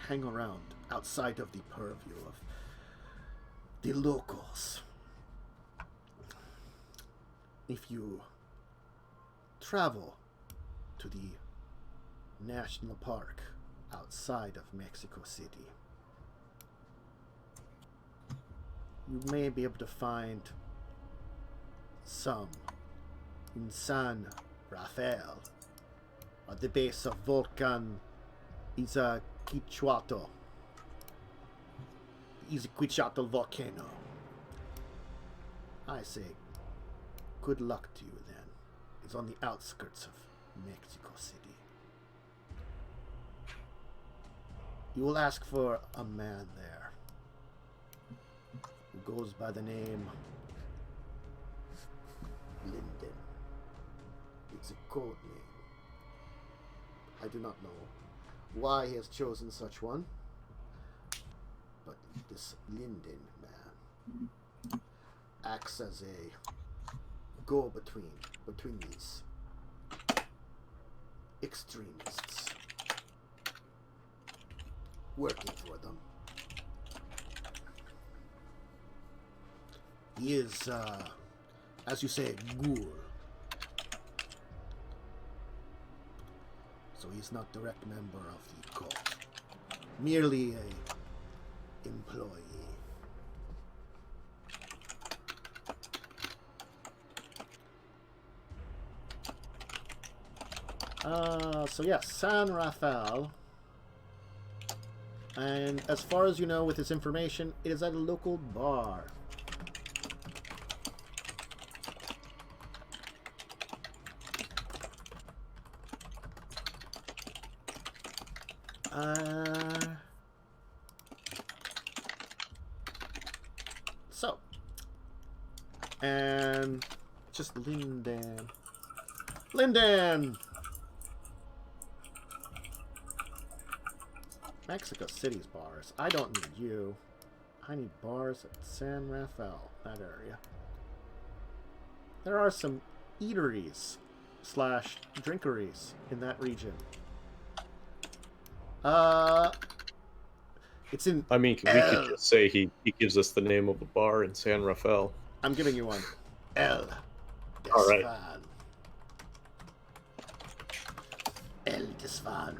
hang around outside of the purview of the locals. If you travel to the national park outside of Mexico City, you may be able to find some in San Rafael, at the base of Volcan Izquichuatl volcano. I say, good luck to you then. It's on the outskirts of Mexico City. You will ask for a man there who goes by the name Linden. It's a code name. I do not know why he has chosen such one, but this Linden man acts as a go-between between these extremists, working for them. He is, as you say, ghoul. So he's not direct member of the cult, merely a employee. So yes, San Rafael. And as far as you know with this information, it is at a local bar. So, and just Linden. Mexico City's bars. I don't need you. I need bars at San Rafael, that area. There are some eateries / drinkeries in that region. It's in. I mean, we could just say he gives us the name of a bar in San Rafael. I'm giving you one. El Desvan. All right. El Desvan.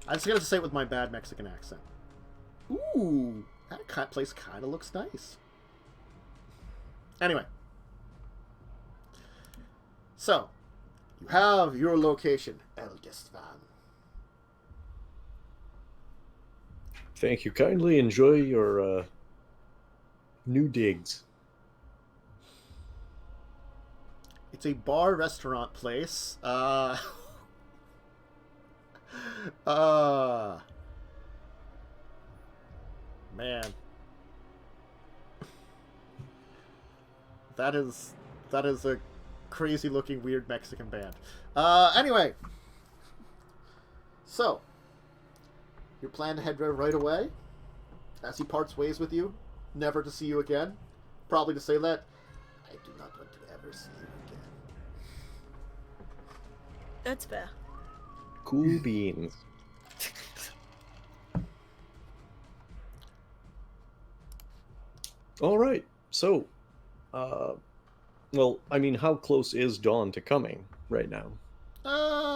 I just gotta say it with my bad Mexican accent. Ooh, that place kind of looks nice. Anyway. So, you have your location, El Desvan. Thank you. Kindly enjoy your new digs. It's a bar-restaurant place. Man. That is a crazy-looking, weird Mexican band. Anyway. So, you plan to head right away, as he parts ways with you, never to see you again. Probably to say that, I do not want to ever see you again. That's fair. Cool beans. All right. So, well, I mean, how close is dawn to coming right now?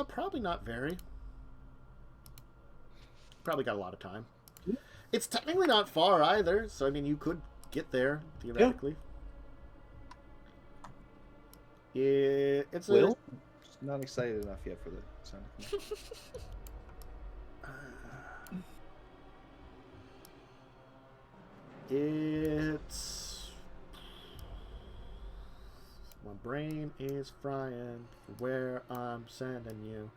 Probably not very. Probably got a lot of time. It's technically not far either, so I mean, you could get there theoretically. Yeah. It's Will? Not excited enough yet for the sound. It's... My brain is frying for where I'm sending you.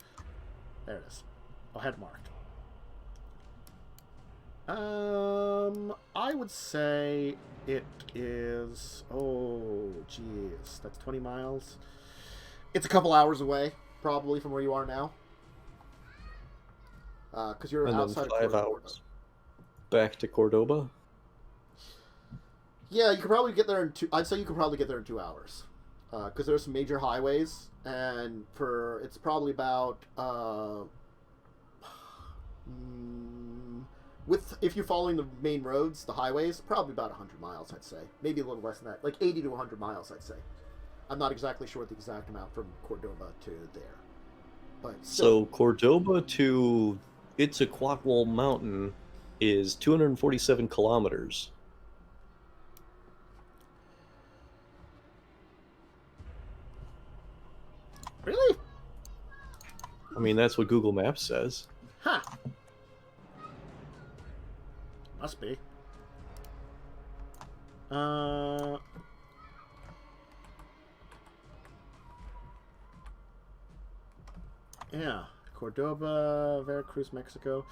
There it is. Oh, head marked. I would say it is... Oh, jeez. That's 20 miles. It's a couple hours away, probably, from where you are now. Because you're and outside then 5 of hours. Back to Cordoba? Yeah, you could probably get there in I'd say you could probably get there in 2 hours. because there's some major highways, and it's probably about if you're following the main roads, the highways, probably about 100 miles, I'd say. Maybe a little less than that, like 80 to 100 miles, I'd say. I'm not exactly sure the exact amount from Cordoba to there. But So Cordoba to Itzaquatl Mountain is 247 kilometers. Really? I mean, that's what Google Maps says. Huh. Must be. Yeah. Cordoba, Veracruz, Mexico.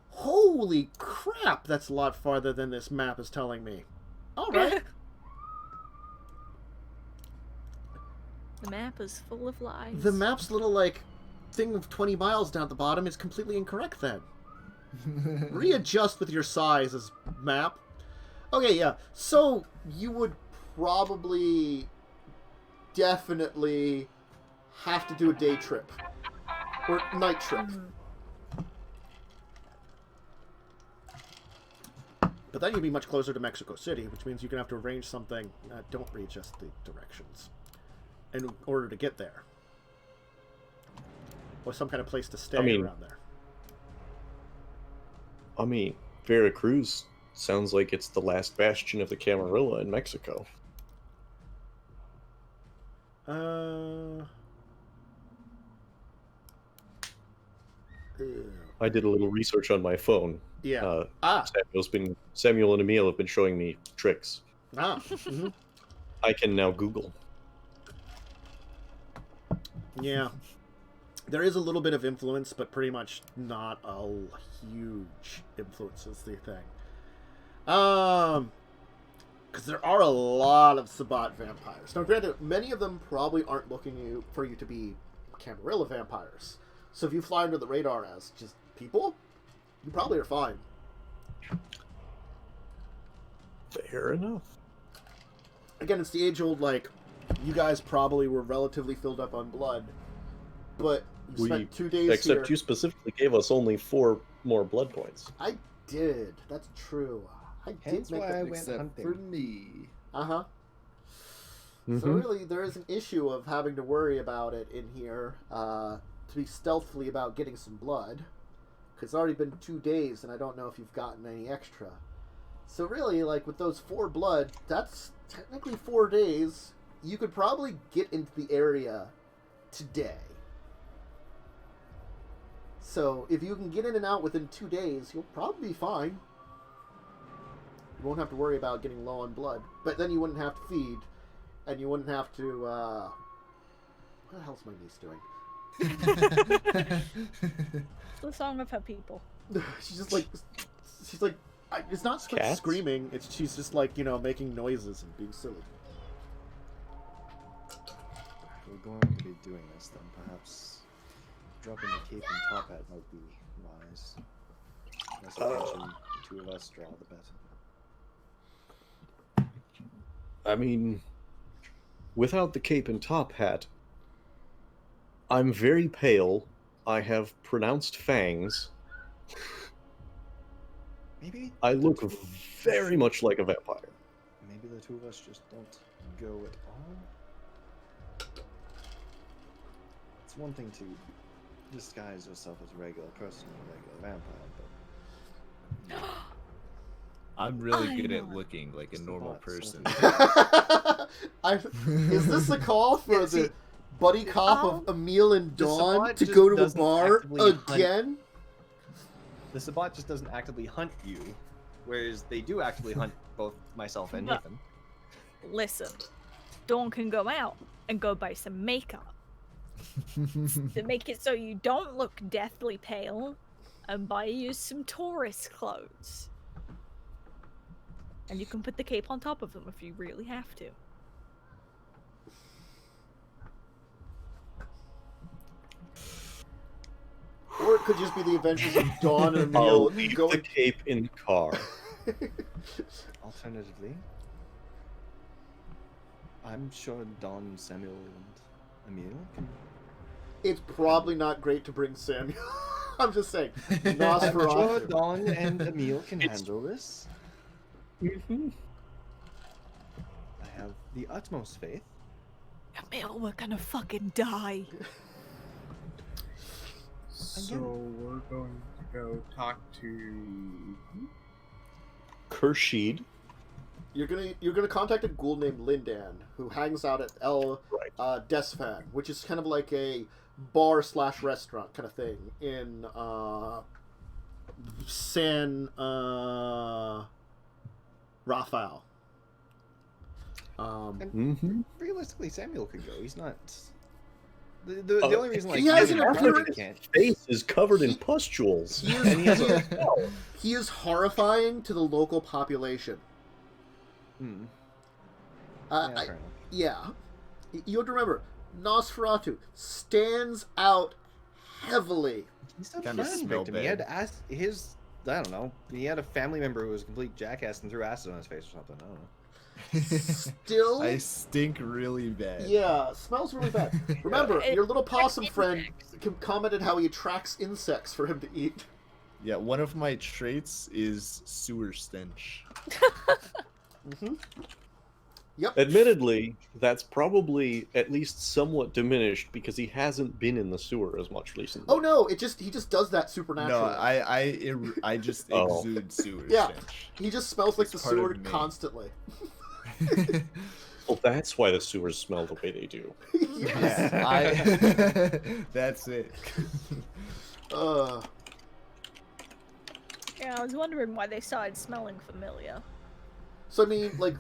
Holy crap! That's a lot farther than this map is telling me. Alright. The map is full of lies. The map's little, like, thing of 20 miles down at the bottom is completely incorrect then. Readjust with your size as map. Okay, yeah. So, you would probably definitely have to do a day trip. Or night trip. But then you'd be much closer to Mexico City, which means you're going to have to arrange something. Don't readjust the directions in order to get there. Or some kind of place to stay around there. I mean, Veracruz sounds like it's the last bastion of the Camarilla in Mexico. I did a little research on my phone. Yeah. Samuel and Emil have been showing me tricks. Mm-hmm. I can now Google. Yeah. There is a little bit of influence, but pretty much not a huge influence is the thing. Because there are a lot of Sabbat vampires. Now, granted, many of them probably aren't looking for you to be Camarilla vampires. So if you fly under the radar as just people, you probably are fine. Fair enough. Again, it's the age-old, like, you guys probably were relatively filled up on blood, but you spent 2 days Except here. you specifically gave us only 4 more blood points. I did. That's true. I Hence did make why that I went Except hunting. for me. Uh-huh. So Mhm. really, there is an issue of having to worry about it in here, to be stealthily about getting some blood. Because it's already been 2 days, and I don't know if you've gotten any extra. So really, like, with those 4 blood, that's technically 4 days. You could probably get into the area today. So, if you can get in and out within 2 days, you'll probably be fine. You won't have to worry about getting low on blood. But then you wouldn't have to feed, and you wouldn't have to, what the hell's my niece doing? The song of her people. she's like, it's not like Cats? screaming, she's just like, making noises and being silly. We're going to be doing this, then perhaps dropping the cape and top hat might be wise. Less attention the 2 of us draw, the better. I mean, without the cape and top hat, I'm very pale. I have pronounced fangs. Maybe I look very much like a vampire. maybe the 2 of us just don't go at all. It's one thing to disguise yourself as a regular person or a regular vampire, but I'm really I good at know. looking like a It's the normal bots, person. Is this a call for see, the buddy cop of Emil and the Dawn Sabbat to just go to a doesn't bar actively hunt. again? The Sabbat just doesn't actively hunt you, whereas they do actively hunt both myself and No. Nathan. Listen, Dawn can go out and go buy some makeup to make it so you don't look deathly pale, and buy you some tourist clothes. And you can put the cape on top of them if you really have to. Or it could just be the adventures of Dawn and I'll Emil leave the going. cape in the car. alternatively, I'm sure Don, Samuel, and Emil can. It's probably not great to bring Samuel. I'm just saying. I'm sure Nosferatu. Don and Emil can handle this. Mhm. I have the utmost faith. Emil, we're gonna fucking die. So we're going to go talk to. Kurshid. You're gonna contact a ghoul named Lindan who hangs out at El Right. Desfan, which is kind of like a bar/restaurant kind of thing in San Rafael. Mm-hmm. Realistically, Samuel could go. He's not. The only reason like he has you an know, appearance- can't. Face is covered in pustules, and he has a spell. He is horrifying to the local population. Hmm. Uh, Yeah, I- fair enough. yeah, you have to remember, Nosferatu stands out heavily. He's a Kinda friend smell victim. He had bad. his. I don't know. He had a family member who was a complete jackass and threw acid on his face or something. I don't know. Still, I stink really bad. yeah, smells really bad. Remember, It- your little possum it's friend insects. commented how he attracts insects for him to eat. Yeah, one of my traits is sewer stench. Mm-hmm. Yep. Admittedly, that's probably at least somewhat diminished because he hasn't been in the sewer as much recently. Oh no, he just does that No, supernaturally. I just Oh. exude sewer Yeah. stench. He just smells like the It's part of sewer me. constantly. Well, that's why the sewers smell the way they do. Yes. That's it. Uh, Yeah, I was wondering why they started smelling familiar. so I mean, like,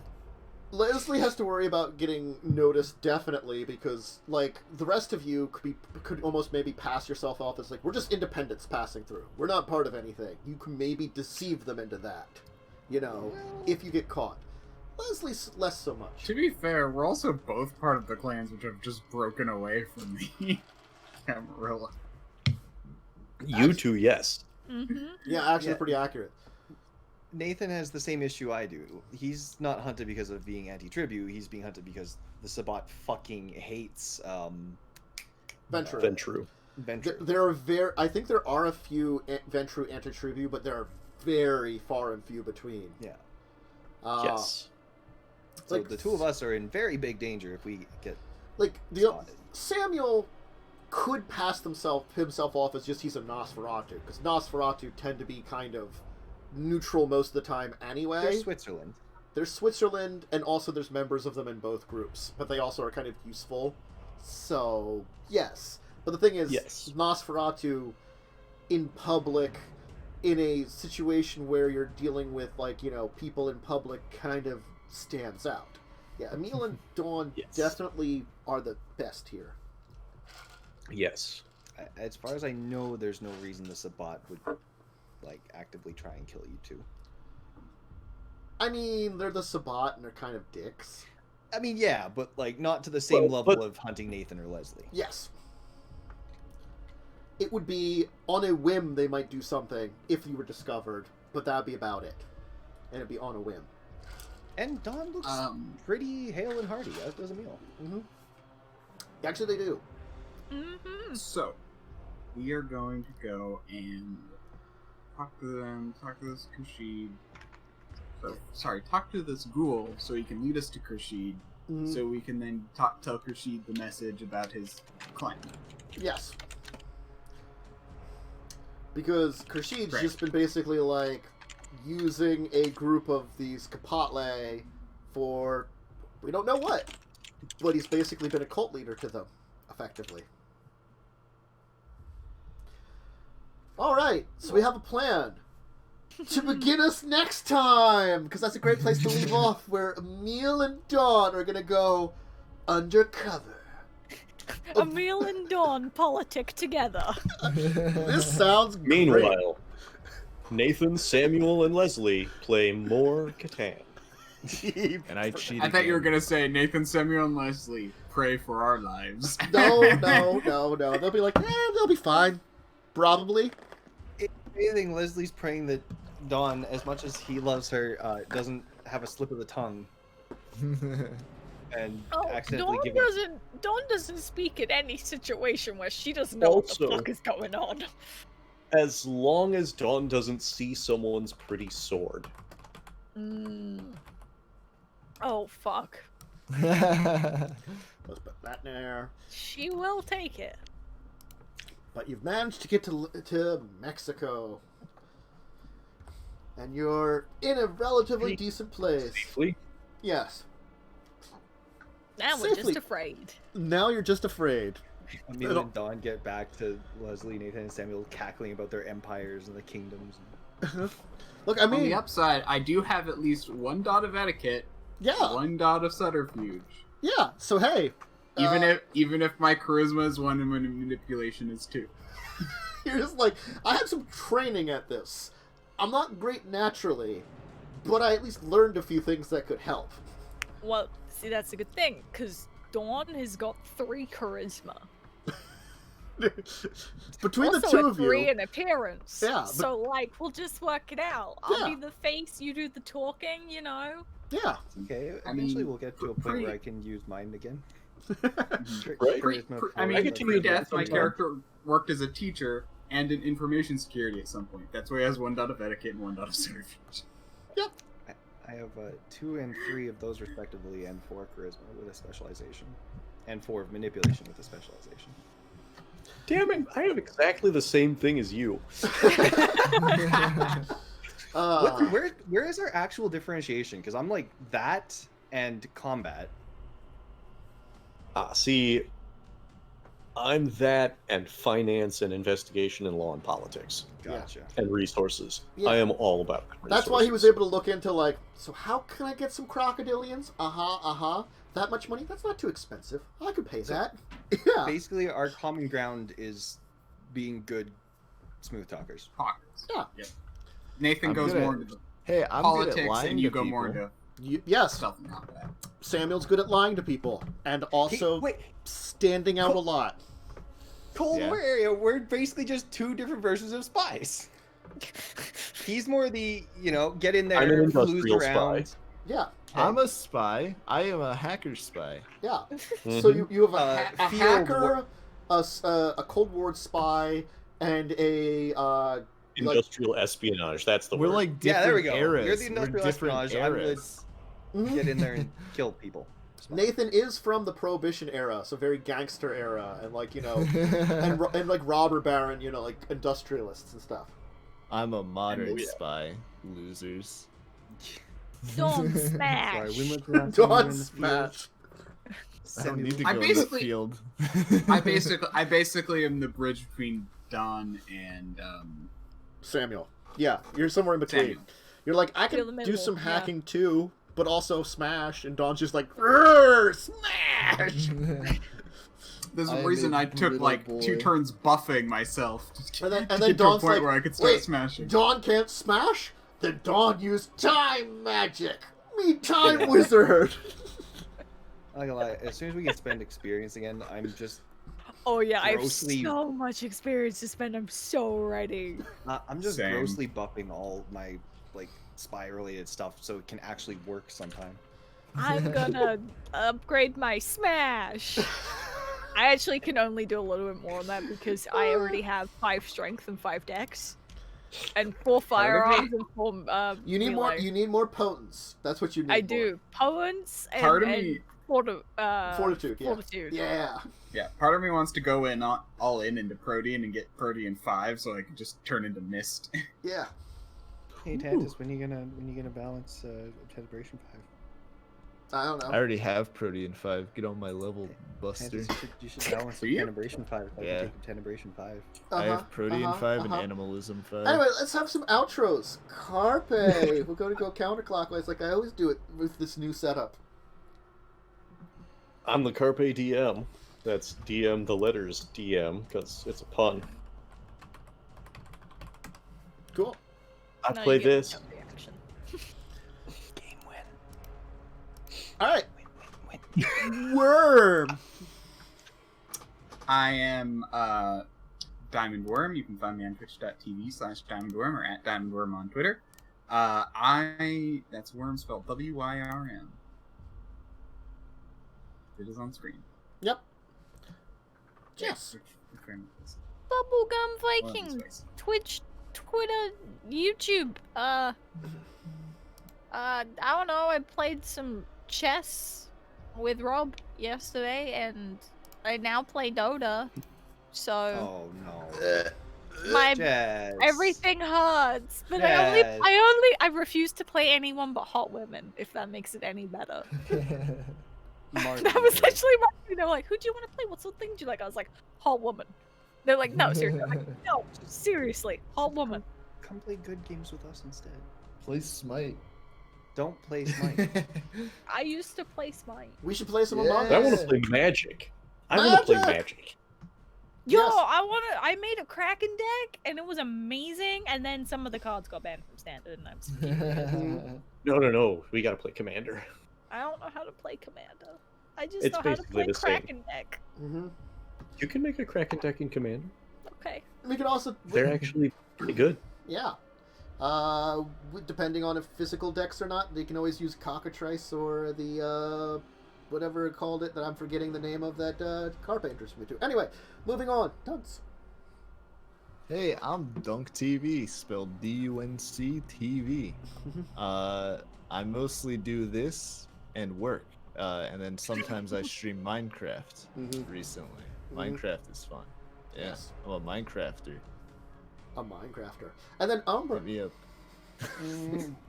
Leslie has to worry about getting noticed definitely because, like, the rest of you could almost maybe pass yourself off as like we're just independents passing through. We're not part of anything. You can maybe deceive them into that, you know, if you get caught. Leslie's less so much. To be fair, we're also both part of the clans which have just broken away from the Camarilla. You two, yes. Mm-hmm. Yeah, actually, Yeah. pretty accurate. Nathan has the same issue I do. He's not hunted because of being anti-tribute. He's being hunted because the Sabbat fucking hates Ventru. Ventru. Venture. I think there are a few Ventru anti-tribute, but there are very far and few between. Yeah. Yes. So like- the two of us are in very big danger if we get Like spotted. Samuel could pass himself off as just he's a Nosferatu, because Nosferatu tend to be kind of neutral most of the time anyway. There's Switzerland. There's Switzerland, and also there's members of them in both groups, but they also are kind of useful. So, yes. But the thing is, Yes. Nosferatu in public, in a situation where you're dealing with, like, you know, people in public, kind of stands out. Yeah, Emil and Dawn Yes. definitely are the best here. Yes. As far as I know, there's no reason the Sabbat would like actively try and kill you two. I mean, they're the Sabbat and they're kind of dicks. I mean, yeah, but like not to the same Well, level but- of hunting Nathan or Leslie. Yes. It would be, on a whim, they might do something if you were discovered, but that'd be about it. And it'd be on a whim. And Dawn looks pretty hale and hearty, as does Emil. Mm-hmm. Actually, they do. Mm-hmm. So, we are going to go and talk to them, talk to this Kurshid. Talk to this ghoul so he can lead us to Kurshid, Mhm. so we can then tell Kurshid the message about his clan. Yes. Because Kurshid's Right. just been basically, like, using a group of these Capactli for we don't know what. But he's basically been a cult leader to them, effectively. Alright, so we have a plan. To begin us next time! Because that's a great place to leave off, where Emil and Dawn are gonna go undercover. Emil and Dawn politic together. This sounds great. Meanwhile, Nathan, Samuel, and Leslie play more Catan. And I cheated. I thought you were gonna say Nathan, Samuel, and Leslie pray for our lives. No. They'll be like, they'll be fine. Probably. If anything, Leslie's praying that Dawn, as much as he loves her, doesn't have a slip of the tongue. and Oh, accidentally Dawn give it. doesn't speak in any situation where she doesn't know what the Also- fuck is going on. As long as Dawn doesn't see someone's pretty sword. Oh fuck. Let's put that in there. She will take it. But you've managed to get to Mexico. And you're in a relatively decent place. Safely. Yes. Now we're Safely. just afraid. Now you're just afraid. I mean, when Dawn get back to Leslie, Nathan, and Samuel cackling about their empires and the kingdoms. Look, I On the mean, upside, I do have at least 1 dot of etiquette, yeah, 1 dot of subterfuge. yeah. So hey, Even if my charisma is 1 and my manipulation is 2. you're just like, I had some training at this. I'm not great naturally, but I at least learned a few things that could help. Well, see, that's a good thing, because Dawn has got 3 charisma. Between the Also two a of 3 you, in appearance. Yeah, but- So, like, we'll just work it out. I'll Yeah. be the face, you do the talking, you know? yeah. Okay, I eventually mean, we'll get to a point pretty- where I can use mine again. Right. Charisma I for mean, get to use pre-death, that my sometime. character worked as a teacher and in information security at some point. That's why he has 1 dot of etiquette and 1 dot of subterfuge. I have 2 and 3 of those respectively, and 4 charisma with a specialization, and 4 of manipulation with a specialization. Damn it, I have exactly the same thing as you. Where is our actual differentiation? Because I'm like that and combat. See, I'm that and finance and investigation and law and politics Gotcha. and resources. Yeah. I am all about That's why he was resources. able to look into, like, so how can I get some crocodilians? That much money? That's not too expensive. I could pay that. Yeah. Basically, our common ground is being good smooth talkers. Pockets. Yeah. Yep. Nathan I'm goes good more at- into the Hey, I'm good politics, at lying and you to go people. more into Yes. stealth and combat. Samuel's good at lying to people and also Wait, standing out a lot. Cold Yeah. War area, we're basically just 2 different versions of spies. He's more the, get in I'm an there, industrial flooze around. spy. Yeah. I'm a spy. I am a hacker spy. Yeah. Mhm. So you have a Field hacker, a Cold War spy, and a Industrial espionage, that's the We're word. like different Yeah, there we go. eras. You're the We're industrial different espionage. I'm the eras. Mhm. get in there and kill people. Nathan is from the Prohibition era, so very gangster era, and and like robber baron, like industrialists and stuff. I'm a modern yeah. spy. Losers. Dawn Sorry, smash! when was the last time you were Dawn in the field? smash. I don't need to I go to the basically- field. I basically am the bridge between Don and Samuel. Yeah, you're somewhere in between. Samuel. You're like, I You're can the do middle, some yeah. hacking too, but also smash, and Dawn's just like, "Rrrr, smash! There's a I'm reason a I took little like boy. 2 turns buffing myself to And then get to a Dawn's point like, where I could start "Wait, smashing. Dawn can't smash? Then Dawn used time magic! Me time wizard!" I'm not gonna lie, as soon as we get spend experience again, I'm just Oh yeah, I have grossly- so much experience to spend. I'm so ready. I'm just Same. grossly buffing all my spy related stuff so it can actually work sometime. I'm gonna upgrade my smash. I actually can only do a little bit more on that because I already have 5 strength and 5 dex, and 4 firearms and 4 You need more. melee. You need more potence. That's what you need. I more. do potence and, Part of and me- Fortitude. Yeah. fortitude. Yeah. Yeah, part of me wants to go in all in into Protean and get Protean 5 so I can just turn into Mist. Yeah. Hey Tantus, when you gonna balance Celebration 5? I don't I know. already have Protean 5. Get on my level, Buster. Tantus, you should balance Do you? Celebration 5. I Yeah. can take Celebration 5. I have Protean 5 and uh-huh. Animalism 5. Anyway, let's have some outros. Carpe. We're going to go counterclockwise like I always do it with this new setup. I'm the Carpe DM. That's DM the letters DM, because it's a pun. Cool. I No, play you get this. no reaction. Game win. All right. Win. Worm. I am Diamond Worm. You can find me on twitch.tv/DiamondWorm or at DiamondWorm on Twitter. That's Worm spelled WYRM. It is on screen. Yep. Yes. Which frame is this? Bubblegum One of Viking, these ways. Twitch, Twitter, YouTube. I don't know. I played some chess with Rob yesterday, and I now play Dota. So Oh no. my Jazz. everything hurts. But Jazz. I refuse to play anyone but hot women. If that makes it any better. Martin. That was actually my. They were like, "Who do you want to play? What sort of thing do you like?" I was like, "Hot woman." They're like, "No, seriously." I'm like, "No, seriously, hot woman." Come play good games with us instead. Play Smite. Don't play Smite. I used to play Smite. We should play some Yeah. Among I want Us. to play Magic. I want to play Magic! Magic. Yo, Yes. I made a Kraken deck and it was amazing, and then some of the cards got banned from standard, and I'm No. We gotta play Commander. I don't know how to play Commander. I just It's know how to basically play the same. Kraken deck. Mm-hmm. You can make a Kraken deck in Commander. Okay. We could also. They're actually pretty good. Yeah. Depending on if physical decks or not, they can always use Cockatrice or the whatever it called it that I'm forgetting the name of that card painter's me too. Anyway, moving on. Dunce. Hey, I'm Dunk TV, spelled D-U-N-C TV. I mostly do this and work, and then sometimes I stream Minecraft. Recently, Minecraft is fun. Yeah, Yes. I'm a Minecrafter. A Minecrafter. And then Umbra. Hit me up.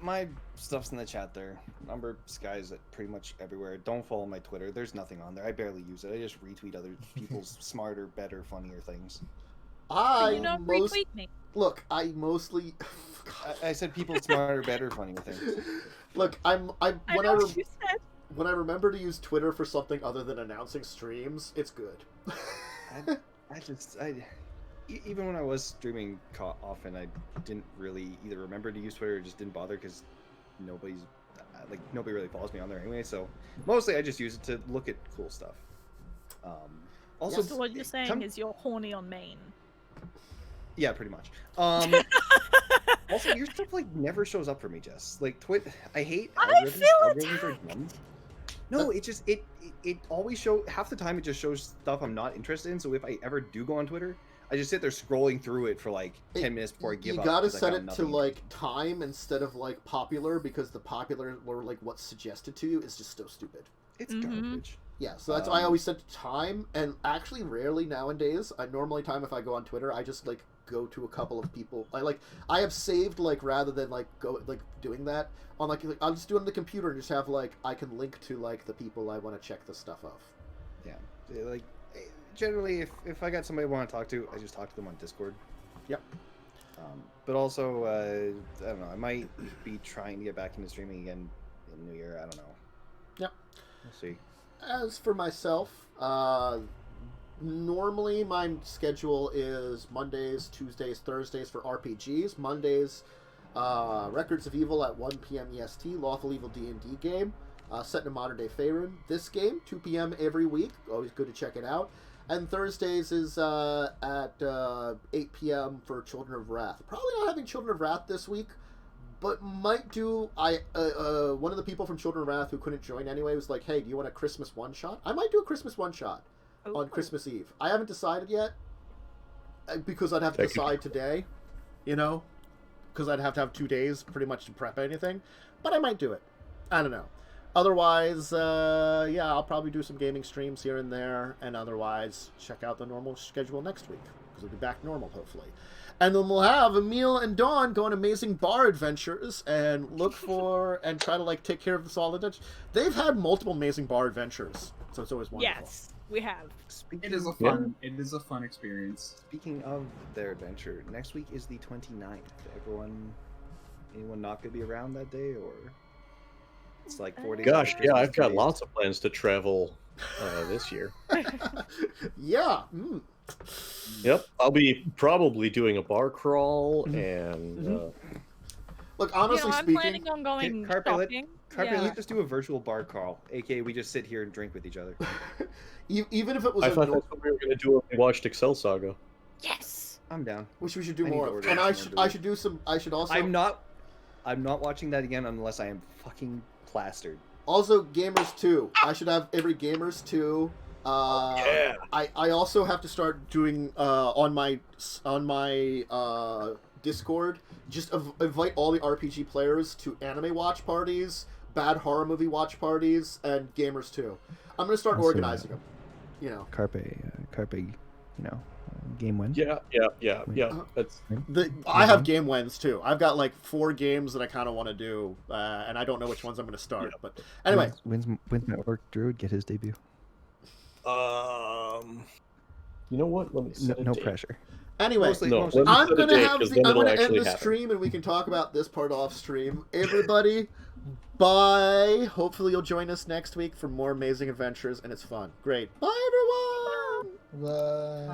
My stuff's in the chat there. Number Sky's at pretty much everywhere. Don't follow my Twitter. There's nothing on there. I barely use it. I just retweet other people's smarter, better, funnier things. I Retweet me. Look, I mostly I said people's smarter, better, funnier things. Look, I know what you said. when I remember to use Twitter for something other than announcing streams, it's good. Even when I was streaming often, I didn't really either remember to use Twitter or just didn't bother because nobody really follows me on there anyway. So mostly I just use it to look at cool stuff. Also, Yes. So what you're saying is you're horny on main. yeah, pretty much. Also, your stuff like never shows up for me, Jess. Like I hate I algorithms. feel Algorithms are dumb. No, it just it always shows half the time. It just shows stuff I'm not interested in. So if I ever do go on Twitter, I just sit there scrolling through it for like 10 minutes before I give up. You gotta 'cause I set found it to nothing. like time instead of like popular because the popular or like what's suggested to you is just so stupid. It's Mhm. garbage. Yeah, so that's why I always set to time, and actually rarely nowadays. I normally time if I go on Twitter, I just like go to a couple of people. I have saved like rather than like doing that on like I'll just do it on the computer and just have like I can link to like the people I want to check the stuff of. Yeah, like generally, if I got somebody I want to talk to, I just talk to them on Discord. Yep. But also, I don't know. I might be trying to get back into streaming again in New Year. I don't know. Yep. We'll see. As for myself, normally my schedule is Mondays, Tuesdays, Thursdays for RPGs. Mondays, Records of Evil at 1 p.m. EST, Lawful Evil D&D game, set in modern day Faerun. This game, 2 p.m. every week. Always good to check it out. And Thursdays is at 8 p.m. for Children of Wrath. Probably not having Children of Wrath this week, but might do. One of the people from Children of Wrath who couldn't join anyway was like, "Hey, do you want a Christmas one shot?" I might do a Christmas one shot on Christmas Eve. I haven't decided yet because I'd have to decide today, because I'd have to have 2 days pretty much to prep anything. But I might do it. I don't know. Otherwise, I'll probably do some gaming streams here and there, and otherwise check out the normal schedule next week because we'll be back normal hopefully. And then we'll have Emil and Dawn go on amazing bar adventures and look for and try to like take care of the solid edge. They've had multiple amazing bar adventures, so it's always wonderful. Yes, we have. It is a fun experience. Speaking of their adventure, next week is the 29th. Anyone not gonna be around that day, or it's like 4 days? Gosh, after yeah, Christmas, I've got 2 days? lots of plans to travel this year. Yeah. Yep, I'll be probably doing a bar crawl and Look, honestly I'm speaking, planning on going Carpet, shopping. let's just do a virtual bar crawl, aka we just sit here and drink with each other. even if it was I thought that's what we were going to do when we watched Excel Saga. Yes. I'm down. which we should do I need more to of. order And some I more should do some. I should also. I'm not watching that again unless I am fucking plastered. Also, Gamers 2. I should have every Gamers 2. Yeah. I also have to start doing on my Discord. Just invite all the RPG players to anime watch parties, bad horror movie watch parties, and Gamers 2. I'm gonna start Also, organizing them. You know. Carpe, game win. Yeah. That's I have game wins too. I've got like 4 games that I kind of want to do, and I don't know which ones I'm going to start. But anyway, when's my orc druid get his debut? you know what? Let me set a No date. pressure. anyway, Mostly- No, mostly- let me I'm set a gonna date, have 'cause the, then I'm it'll gonna end actually the happen. stream and we can talk about this part off stream. Everybody, bye. Hopefully you'll join us next week for more amazing adventures and it's fun. Great. Bye everyone. Bye.